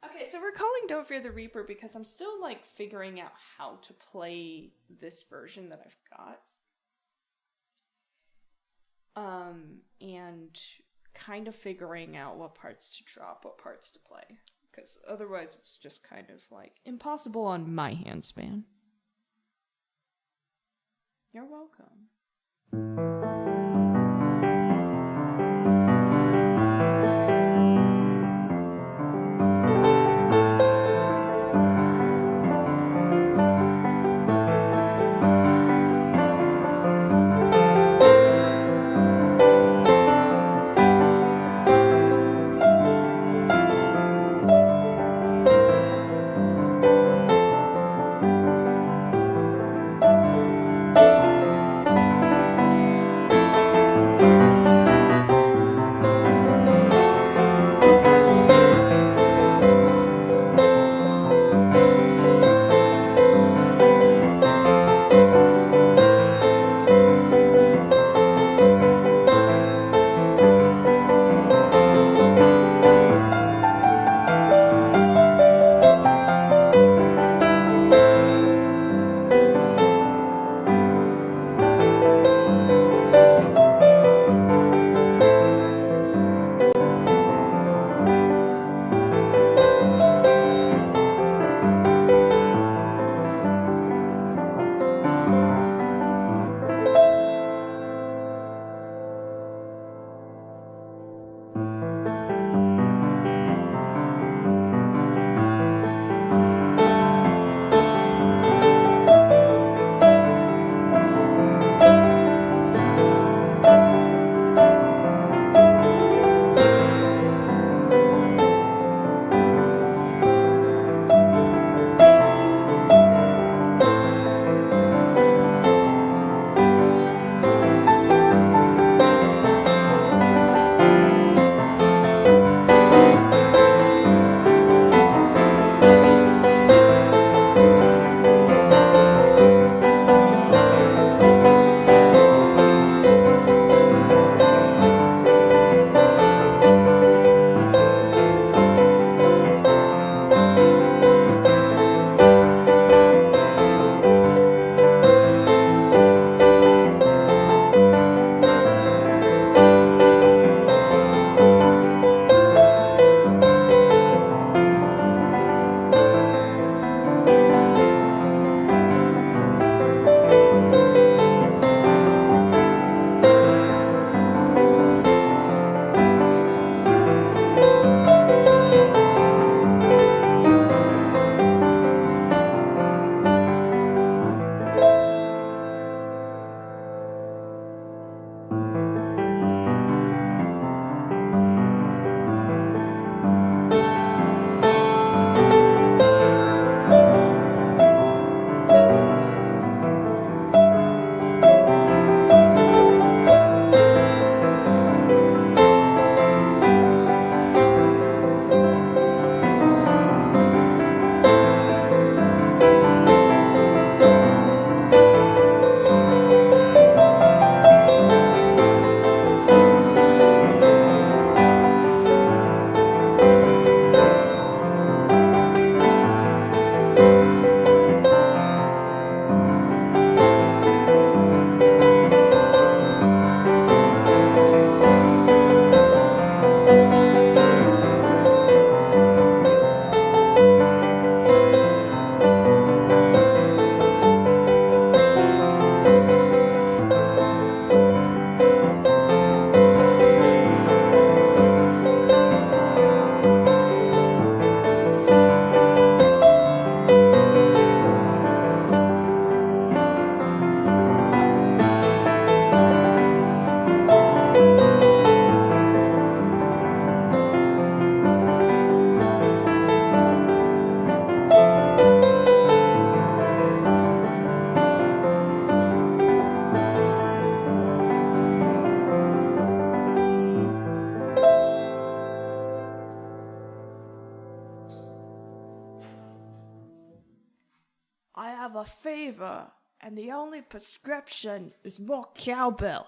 Okay, so we're calling Don't Fear the Reaper because I'm still, like, figuring out how to play this version that I've got. And kind of figuring out what parts to drop, what parts to play. Because otherwise it's just kind of, like, impossible on my hand span. You're welcome. have a fever, and the only prescription is more cowbell.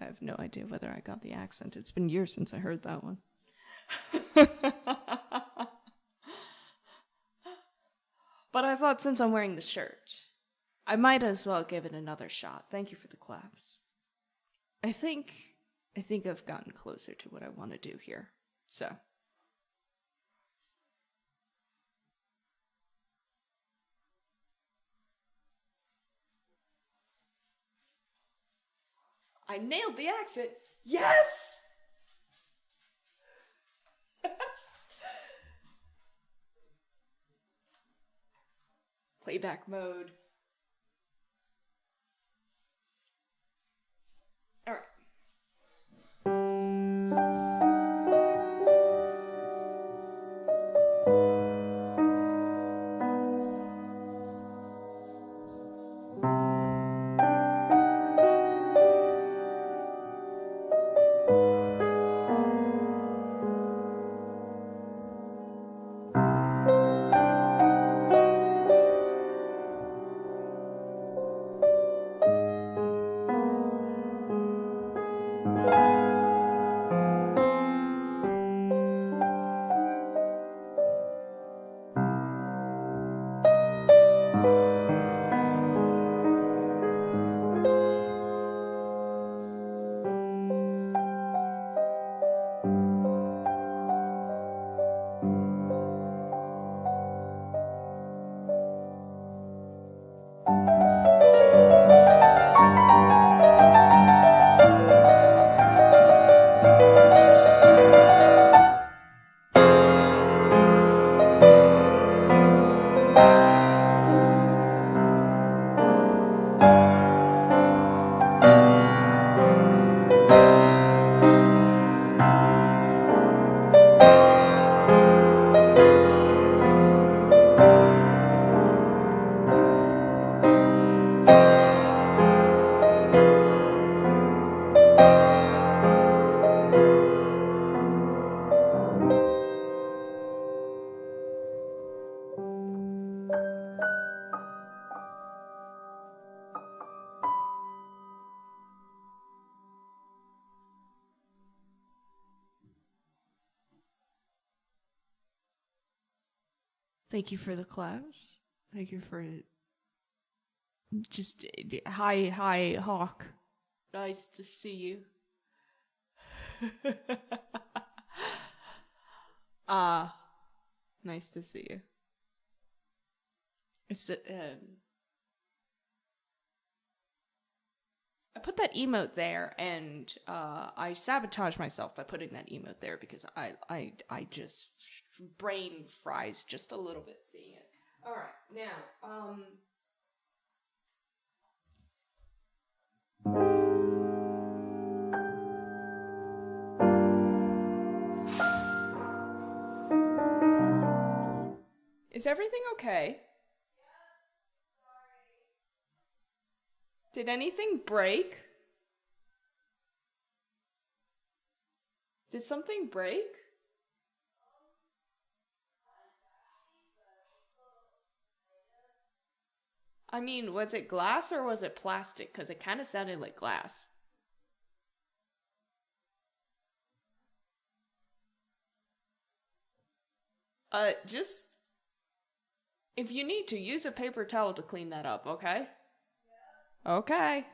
I have no idea whether I got the accent. It's been years since I heard that one. But I thought since I'm wearing the shirt, I might as well give it another shot. Thank you for the claps. I think I've gotten closer to what I want to do here. So. I nailed the accent. Yes! Playback mode. All right. Thank you for the claps. Thank you for just hi Hawk. Nice to see you. Nice to see you. I put that emote there, and I sabotaged myself by putting that emote there because I just brain fries just a little bit seeing it. All right, now is everything okay? Did anything break? Did something break? I mean, was it glass or was it plastic? Because it kind of sounded like glass. Just if you need to, use a paper towel to clean that up, okay? Okay.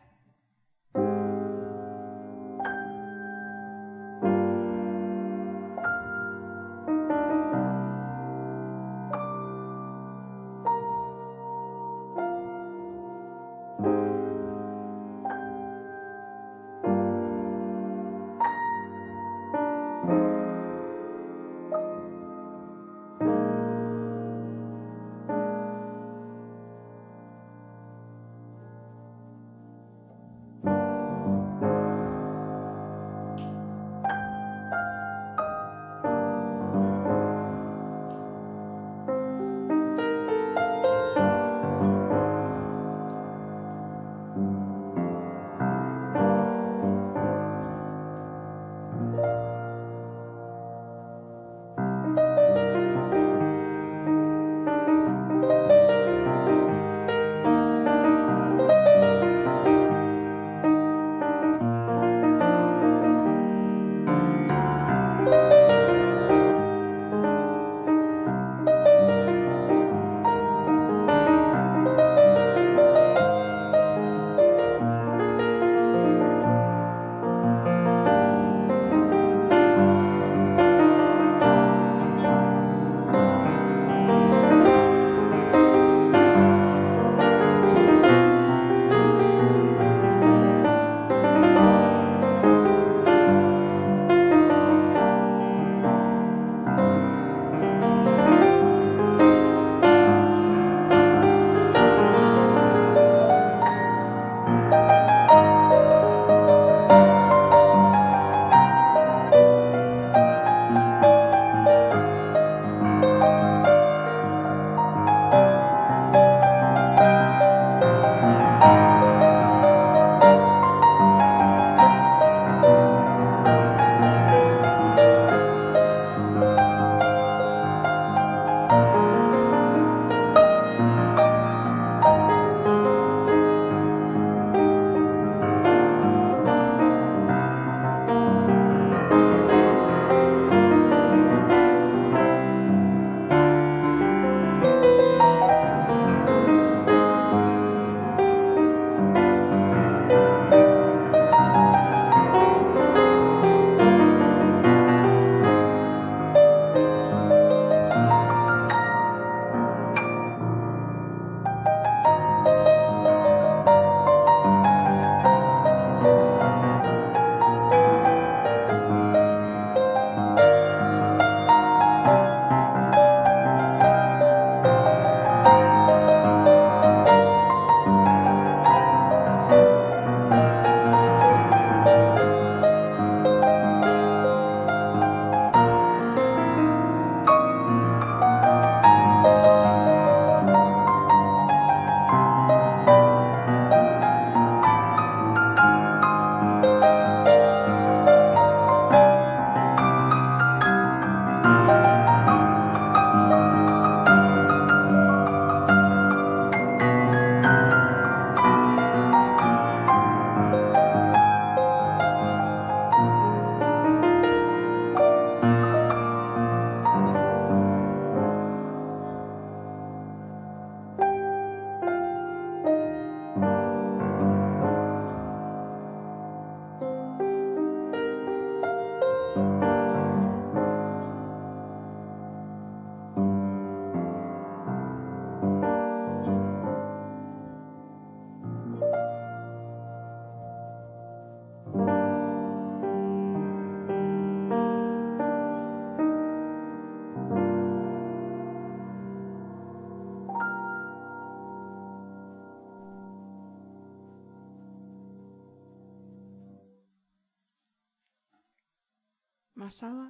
Masala?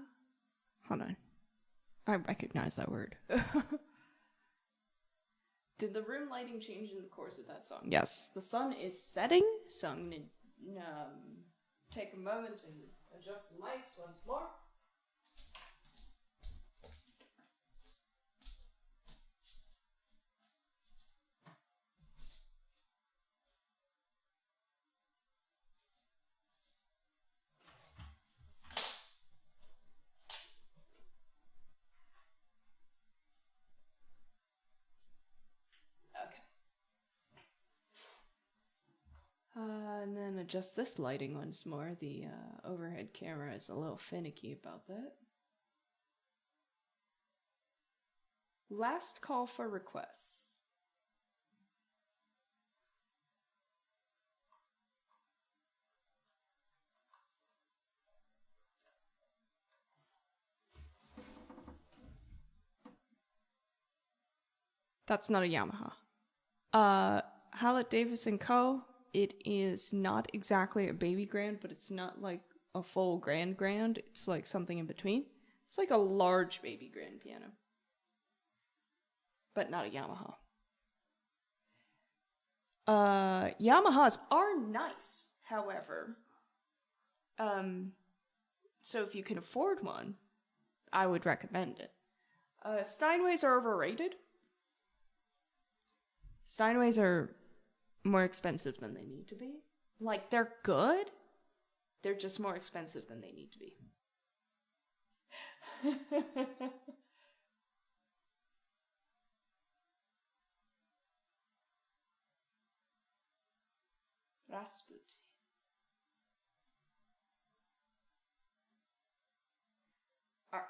Hold on. I recognize that word. Did the room lighting change in the course of that song? Yes. The sun is setting, so I'm going to take a moment and adjust the lights once more. And then adjust this lighting once more. The overhead camera is a little finicky about that. Last call for requests. That's not a Yamaha. Hallett Davis & Co. It is not exactly a baby grand, but it's not like a full grand. It's like something in between. It's like a large baby grand piano. But not a Yamaha. Yamahas are nice, however. So if you can afford one, I would recommend it. Steinways are overrated. Steinways are more expensive than they need to be. Like, they're good. They're just more expensive than they need to be. Rasputin. Alright.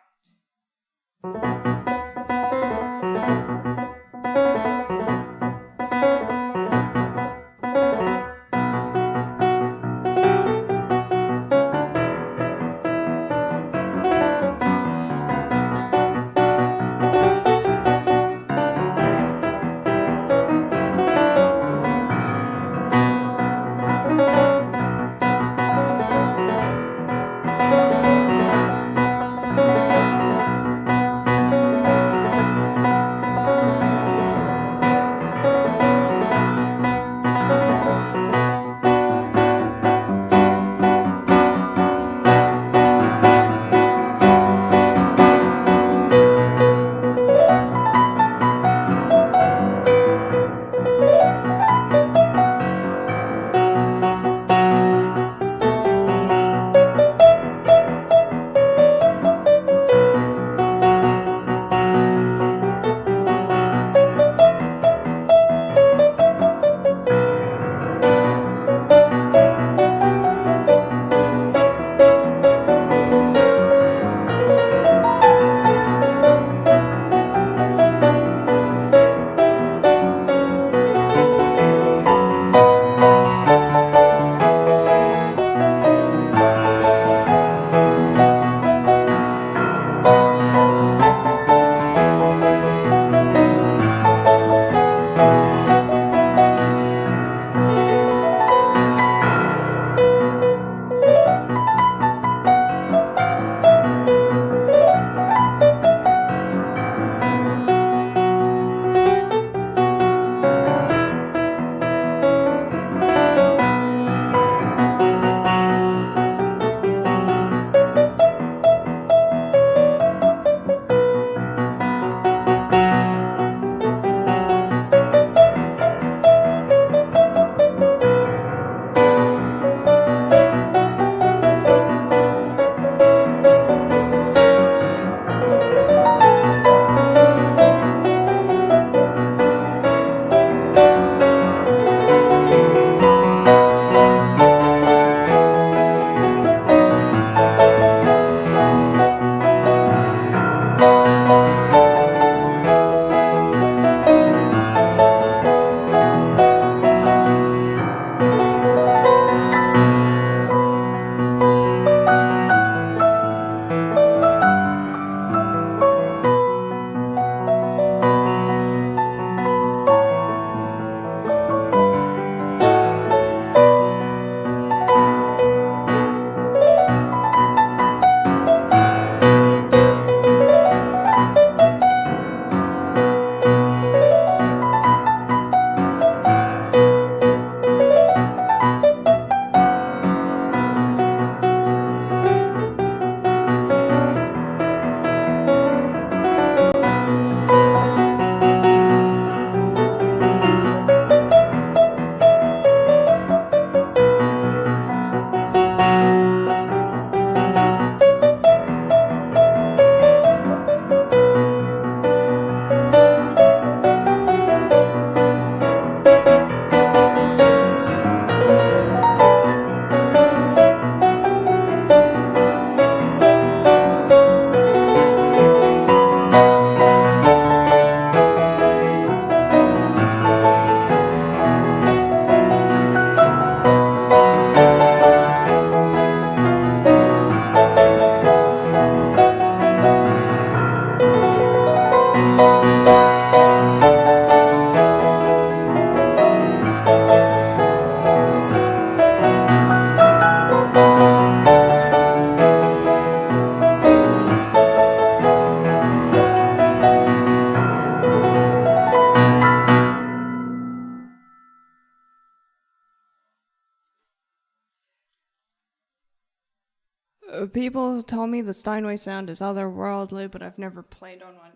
People tell me the Steinway sound is otherworldly, but I've never played on one.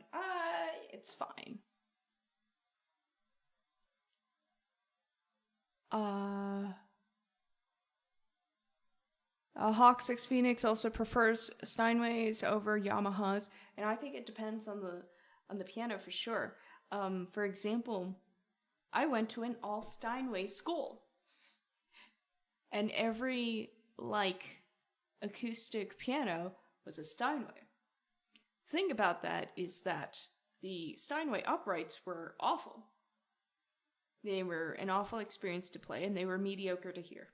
It's fine. Hawk 6 Phoenix also prefers Steinways over Yamahas, and I think it depends on the piano for sure. For example, I went to an all Steinway school, and every acoustic piano was a Steinway. The thing about that is that the Steinway uprights were awful. They were an awful experience to play, and they were mediocre to hear.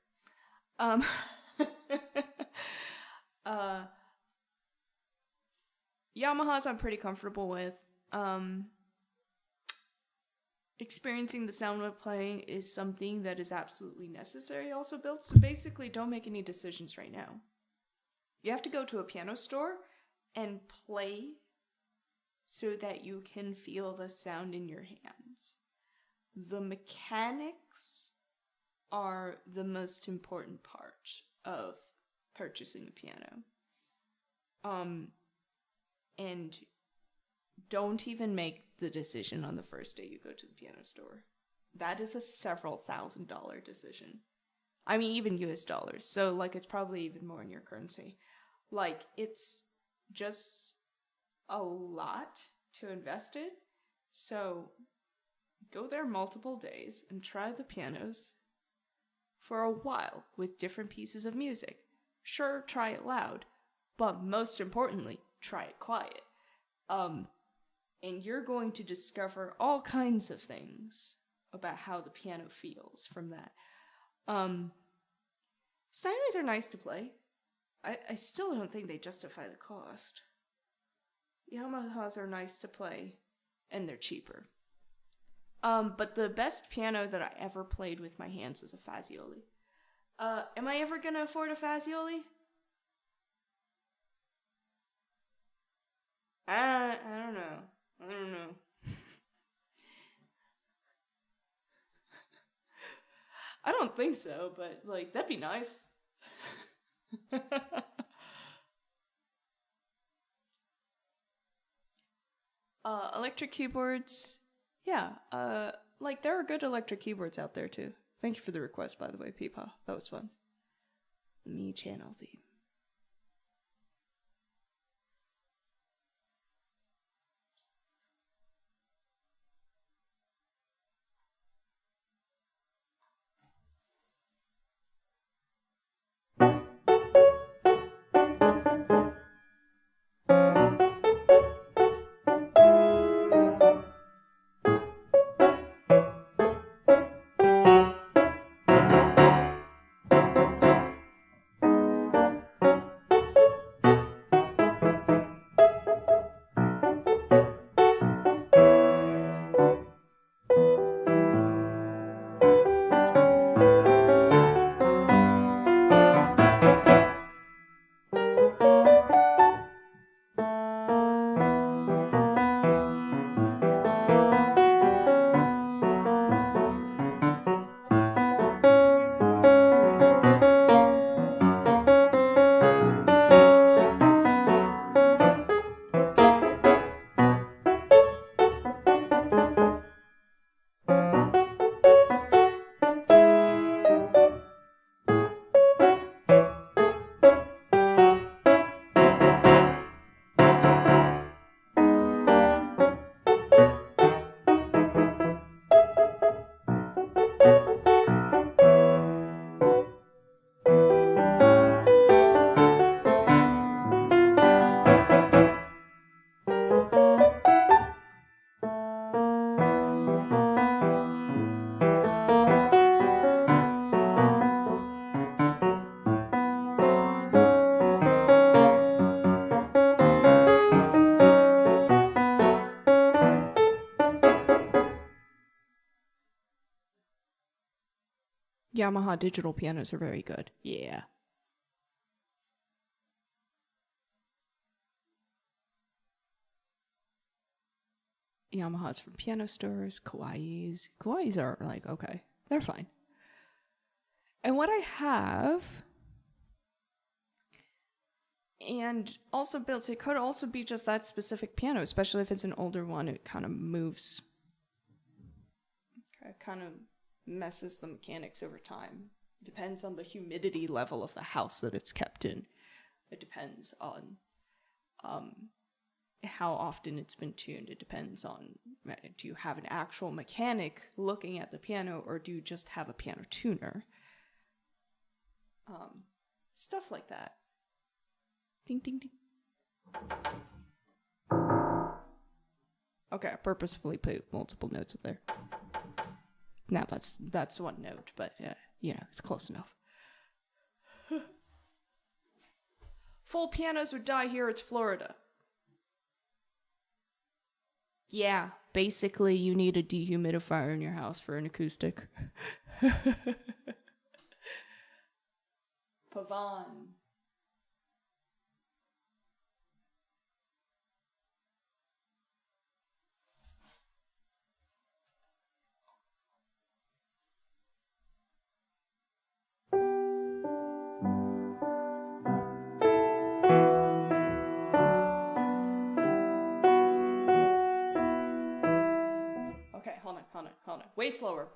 Yamahas I'm pretty comfortable with. Experiencing the sound of playing is something that is absolutely necessary also built, so basically don't make any decisions right now. You have to go to a piano store and play so that you can feel the sound in your hands. The mechanics are the most important part of purchasing a piano. And don't even make the decision on the first day you go to the piano store. That is a several $1,000 decision. I mean, even US dollars. So, it's probably even more in your currency. It's just a lot to invest in. So, go there multiple days and try the pianos for a while with different pieces of music. Sure, try it loud, but most importantly, try it quiet. And you're going to discover all kinds of things about how the piano feels from that. Steinways are nice to play. I still don't think they justify the cost. Yamahas are nice to play, and they're cheaper. But the best piano that I ever played with my hands was a Fazioli. Am I ever gonna afford a Fazioli? I don't know. I don't think so, but that'd be nice. Electric keyboards. Yeah, there are good electric keyboards out there too. Thank you for the request, by the way, Peepaw. That was fun. Me channel theme. Yamaha digital pianos are very good. Yeah. Yamahas from piano stores, Kawaiis. Kawaiis are okay. They're fine. And what I have And also built, it could also be just that specific piano, especially if it's an older one. It kind of moves. It kind of messes the mechanics over time. Depends on the humidity level of the house that it's kept in. It depends on how often it's been tuned. It depends on, do you have an actual mechanic looking at the piano, or do you just have a piano tuner? Stuff like that. Ding, ding, ding. Okay, I purposefully put multiple notes up there. Now that's one note, but it's close enough. Full pianos would die here. It's Florida. Yeah, basically you need a dehumidifier in your house for an acoustic. Pavan. Okay, hold on. Way slower.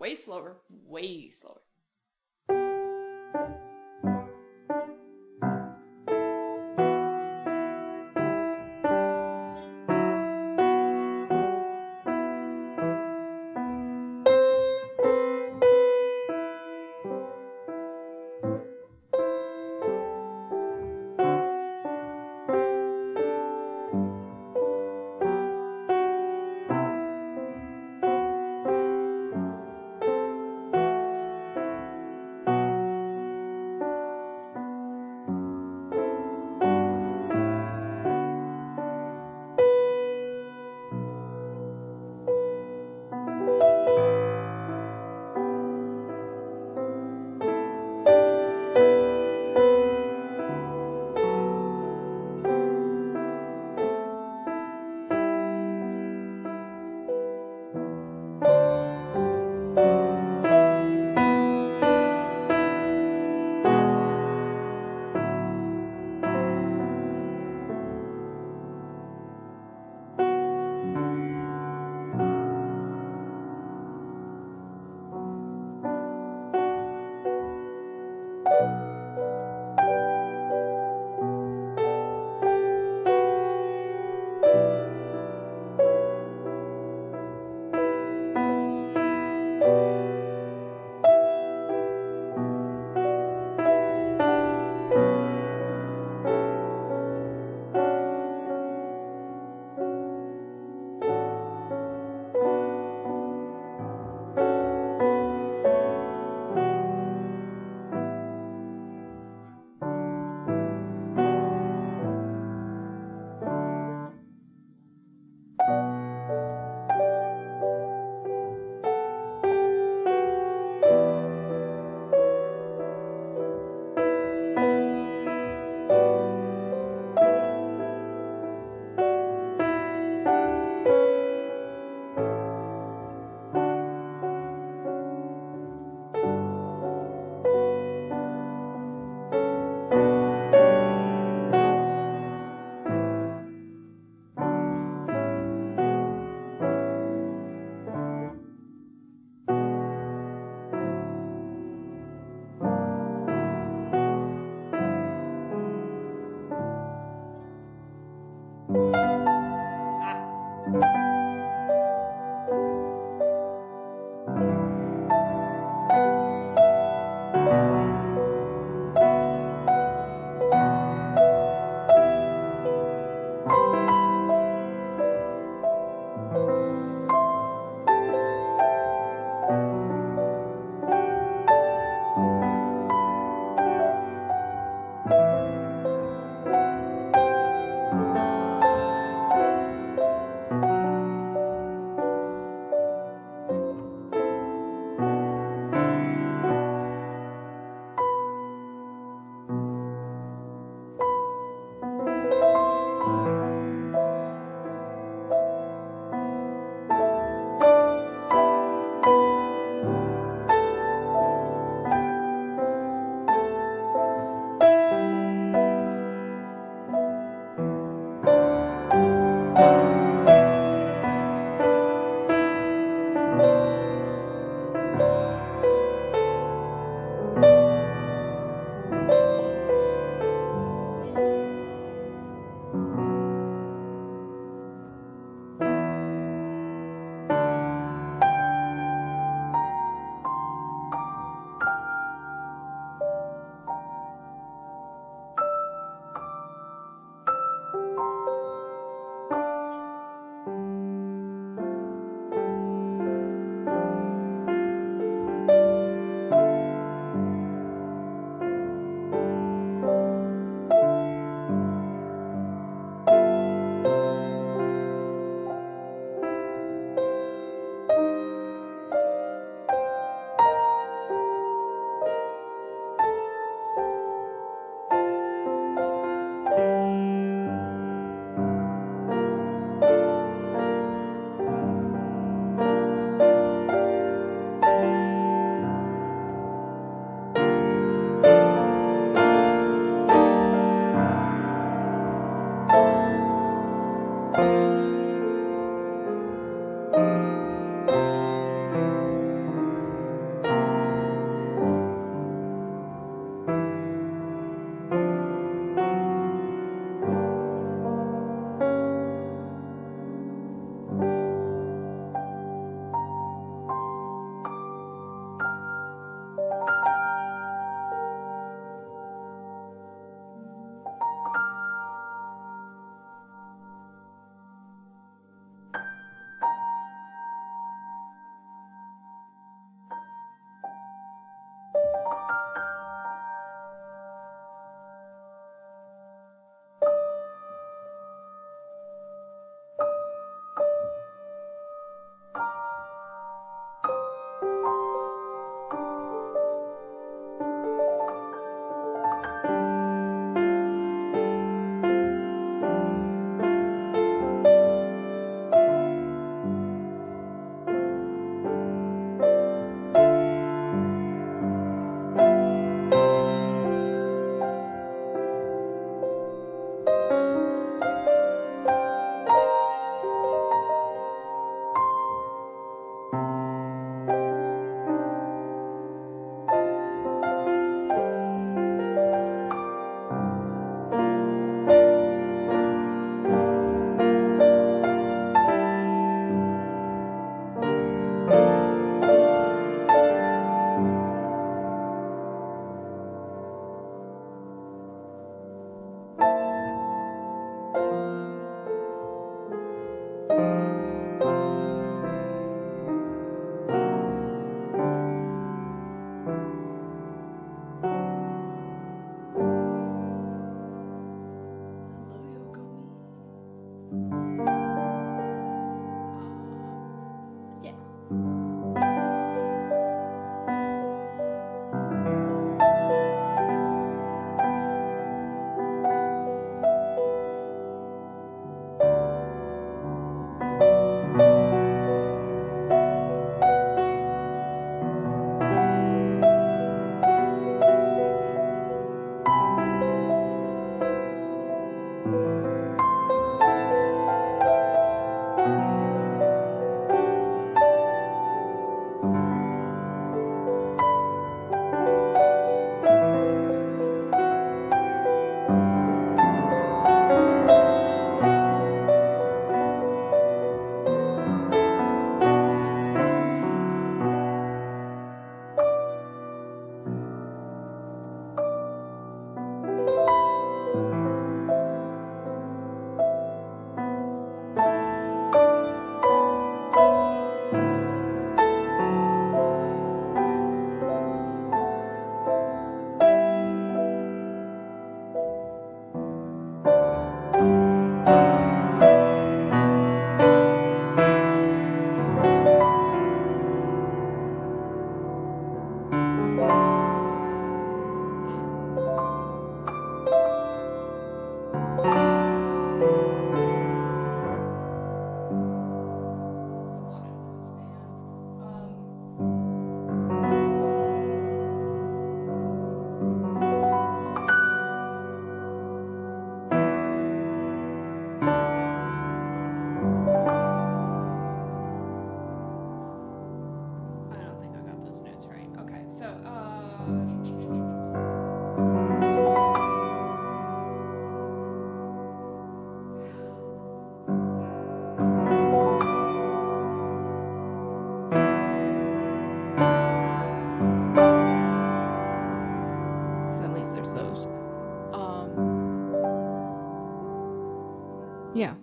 Yeah.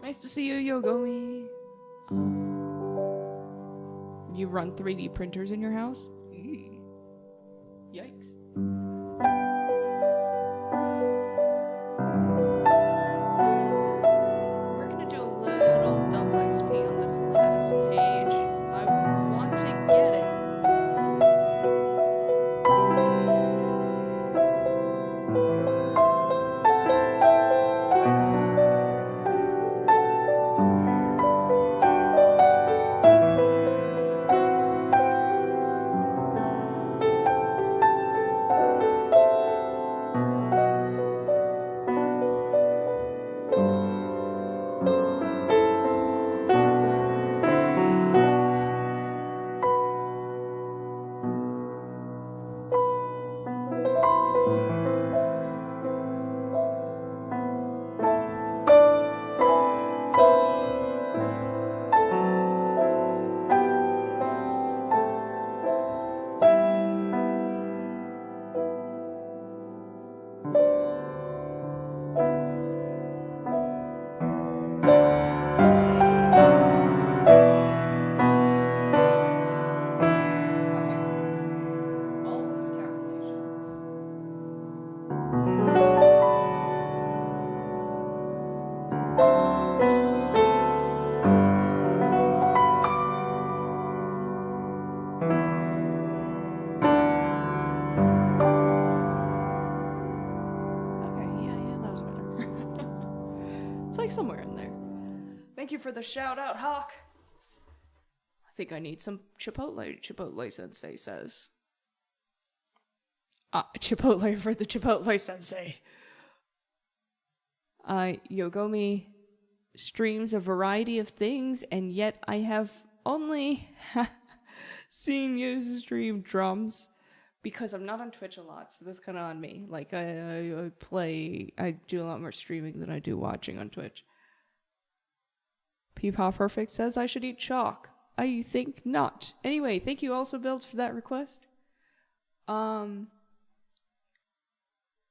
Nice to see you, Yogomi. You run 3D printers in your house? Yikes. We're gonna do a little double XP on this last page. I want to get it. Somewhere in there. Thank you for the shout out, Hawk. I think I need some Chipotle. Chipotle Sensei says. Chipotle for the Chipotle Sensei. Yogomi streams a variety of things, and yet I have only seen you stream drums because I'm not on Twitch a lot, so that's kind of on me. Like, I do a lot more streaming than I do watching on Twitch. Peepaw Perfect says I should eat chalk. I think not. Anyway, thank you also, Build, for that request.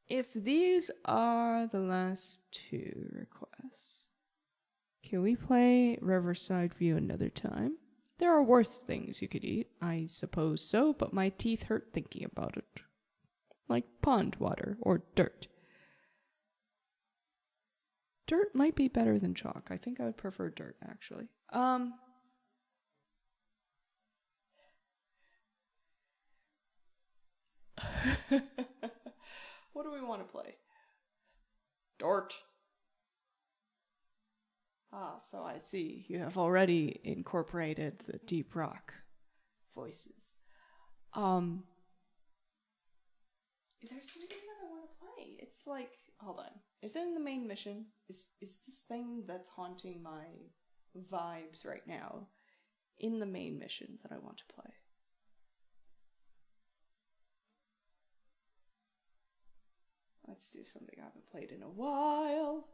If these are the last two requests, can we play Riverside View another time? There are worse things you could eat, I suppose so, but my teeth hurt thinking about it. Like pond water or dirt. Dirt might be better than chalk. I think I would prefer dirt, actually. What do we want to play? Dart. Ah, so I see. You have already incorporated the deep rock voices. There's something that I want to play. It's like, hold on. Is it in the main mission? Is this thing that's haunting my vibes right now in the main mission that I want to play? Let's do something I haven't played in a while.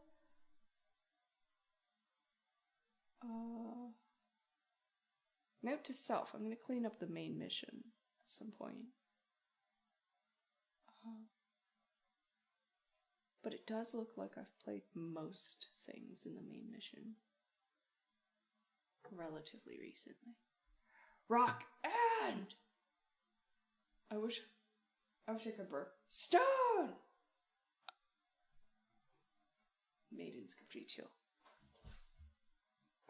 Note to self, I'm going to clean up the main mission at some point. But it does look like I've played most things in the main mission relatively recently. Rock and I wish I could burn stone. Maiden's Capriccio.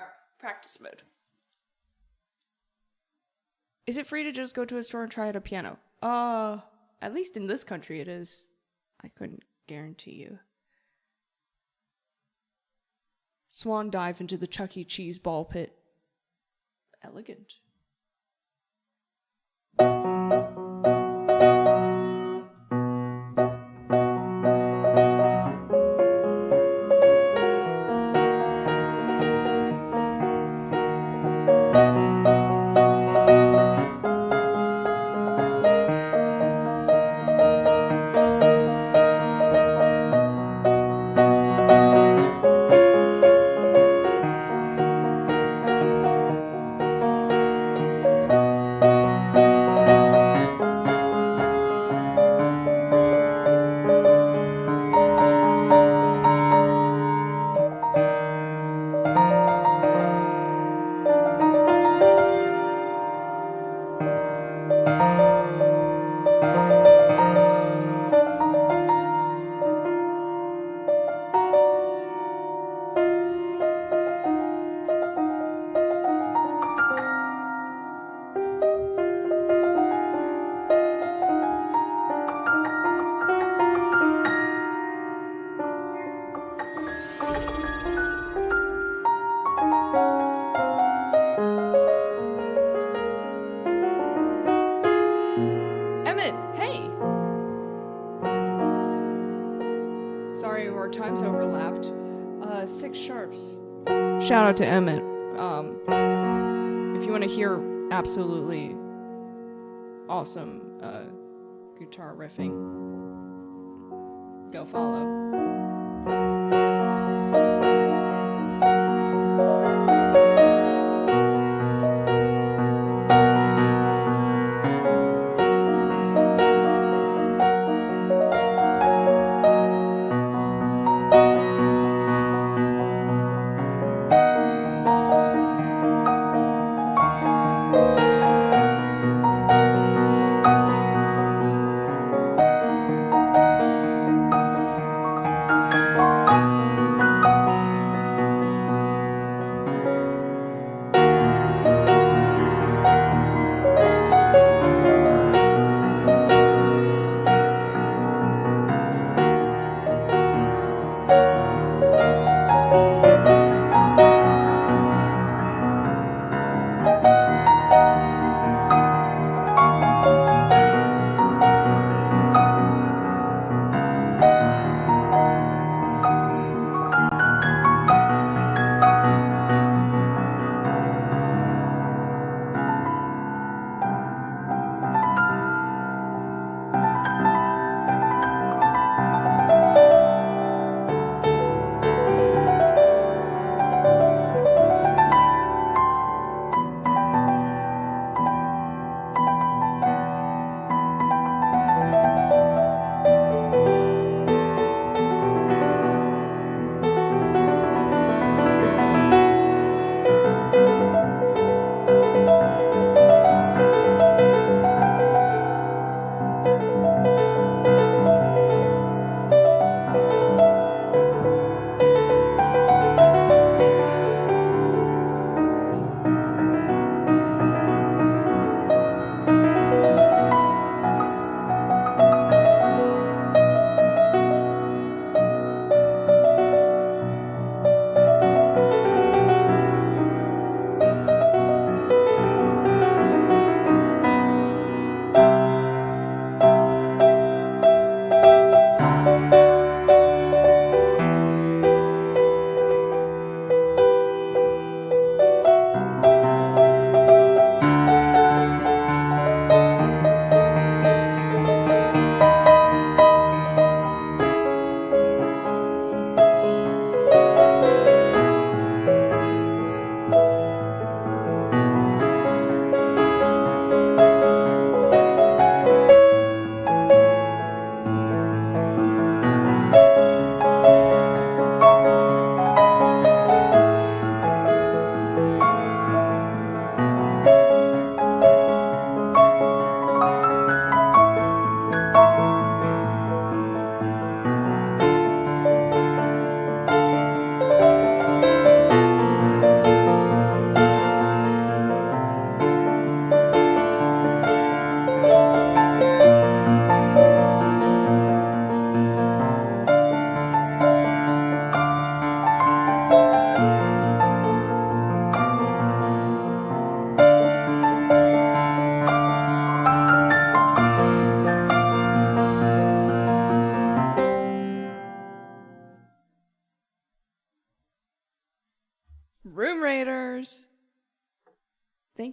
Alright, practice mode. Is it free to just go to a store and try out a piano? At least in this country it is. I couldn't guarantee you. Swan dive into the Chuck E. Cheese ball pit. Elegant. Hey! Sorry, our times overlapped. 6 sharps. Shout out to Emmett. If you want to hear absolutely awesome guitar riffing, go follow.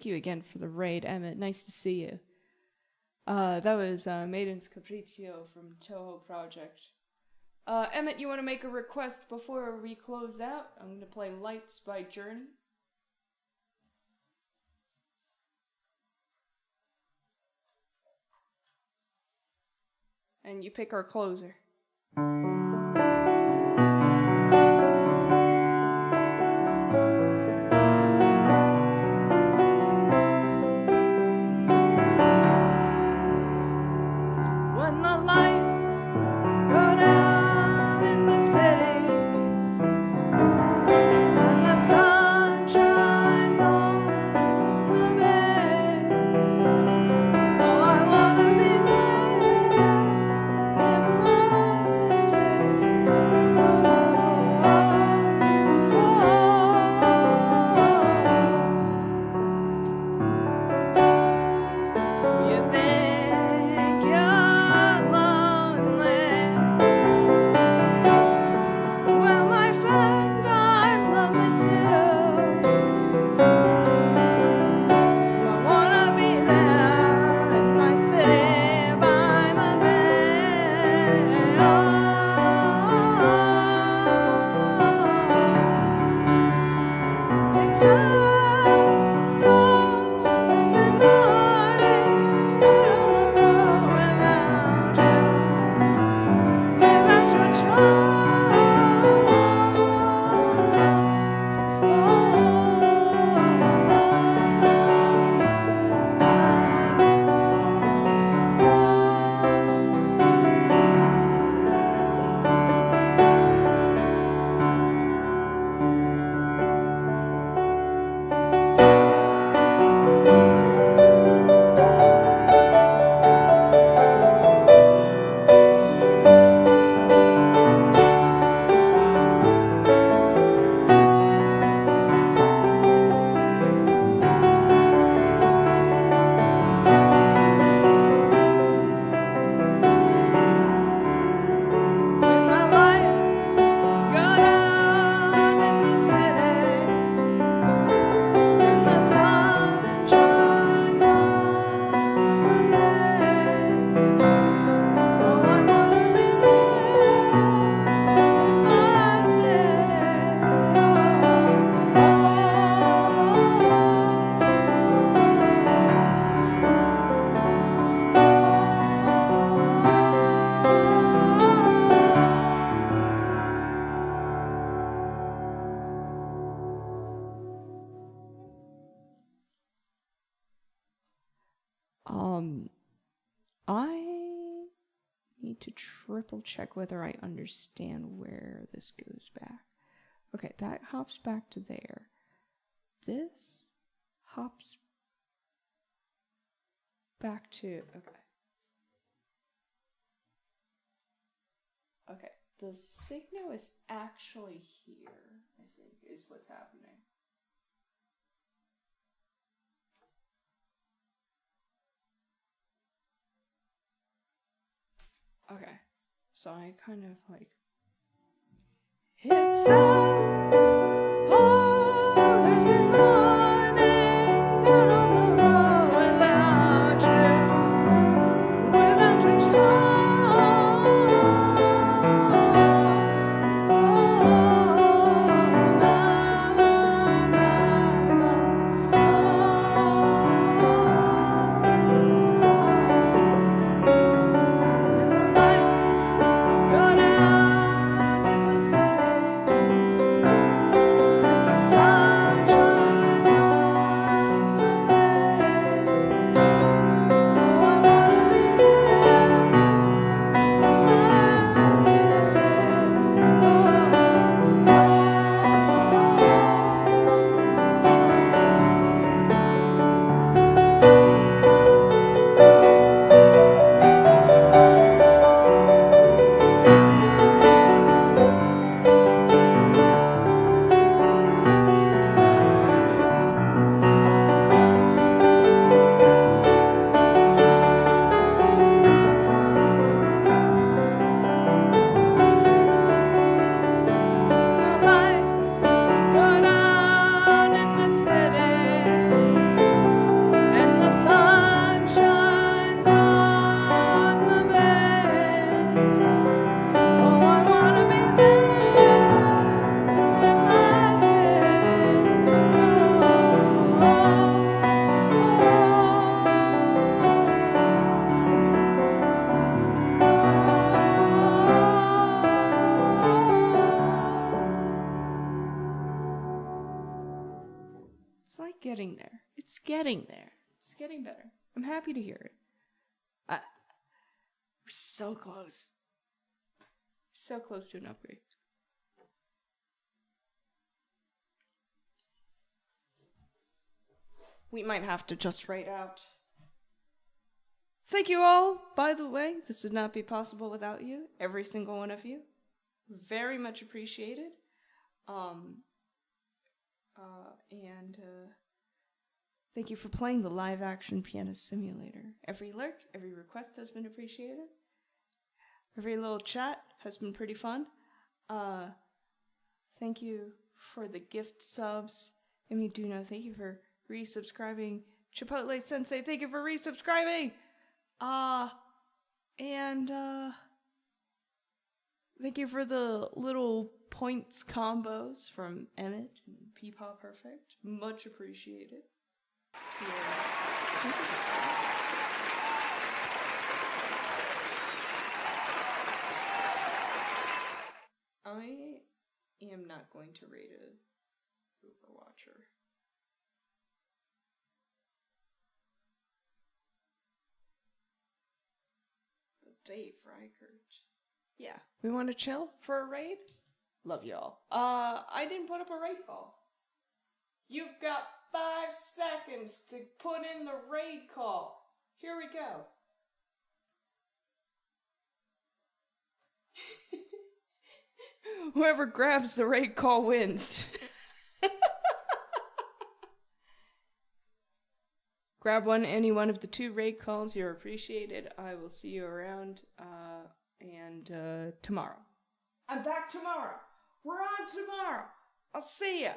thank you again for the raid, Emmett. Nice to see you. That was Maiden's Capriccio from Toho Project. Emmett, you want to make a request before we close out? I'm going to play Lights by Journey. And you pick our closer. When the lights go down in the city and the sun shines on the bay, oh, I wanna be there in the city. So you think you're lonely? Well, my friend, I'm lonely too. I wanna be there in my city by the bay. It's so long, there's been mornings out on the road without your charms. When the lights go down in the city and the sun shines on the bay, oh, I wanna be there in my I need to triple check whether I understand where this goes back. Okay, that hops back to there. This hops back to, okay, the signal is actually here, I think, is what's happening. Okay, so I kind of like, it's so oh, there's been mornings out on the road without your charms. When the lights go down in the city It's getting there. It's getting better. I'm happy to hear it. We're so close. So close to an upgrade. We might have to just write out. Thank you all, by the way. This would not be possible without you. Every single one of you. Very much appreciated. Thank you for playing the live action pianist simulator. Every lurk, every request has been appreciated. Every little chat has been pretty fun. Thank you for the gift subs. Amy Duno, thank you for resubscribing. Chipotle Sensei, thank you for resubscribing. Thank you for the little points combos from Emmett and Peepaw Perfect. Much appreciated. Yeah. I am not going to rate a Overwatcher. But Dave Reichert. Yeah. We want to chill for a raid? Love y'all. I didn't put up a raid call. You've got 5 seconds to put in the raid call. Here we go. Whoever grabs the raid call wins. Grab any one of the 2 raid calls. You're appreciated. I will see you around tomorrow. I'm back tomorrow. We're on tomorrow. I'll see ya.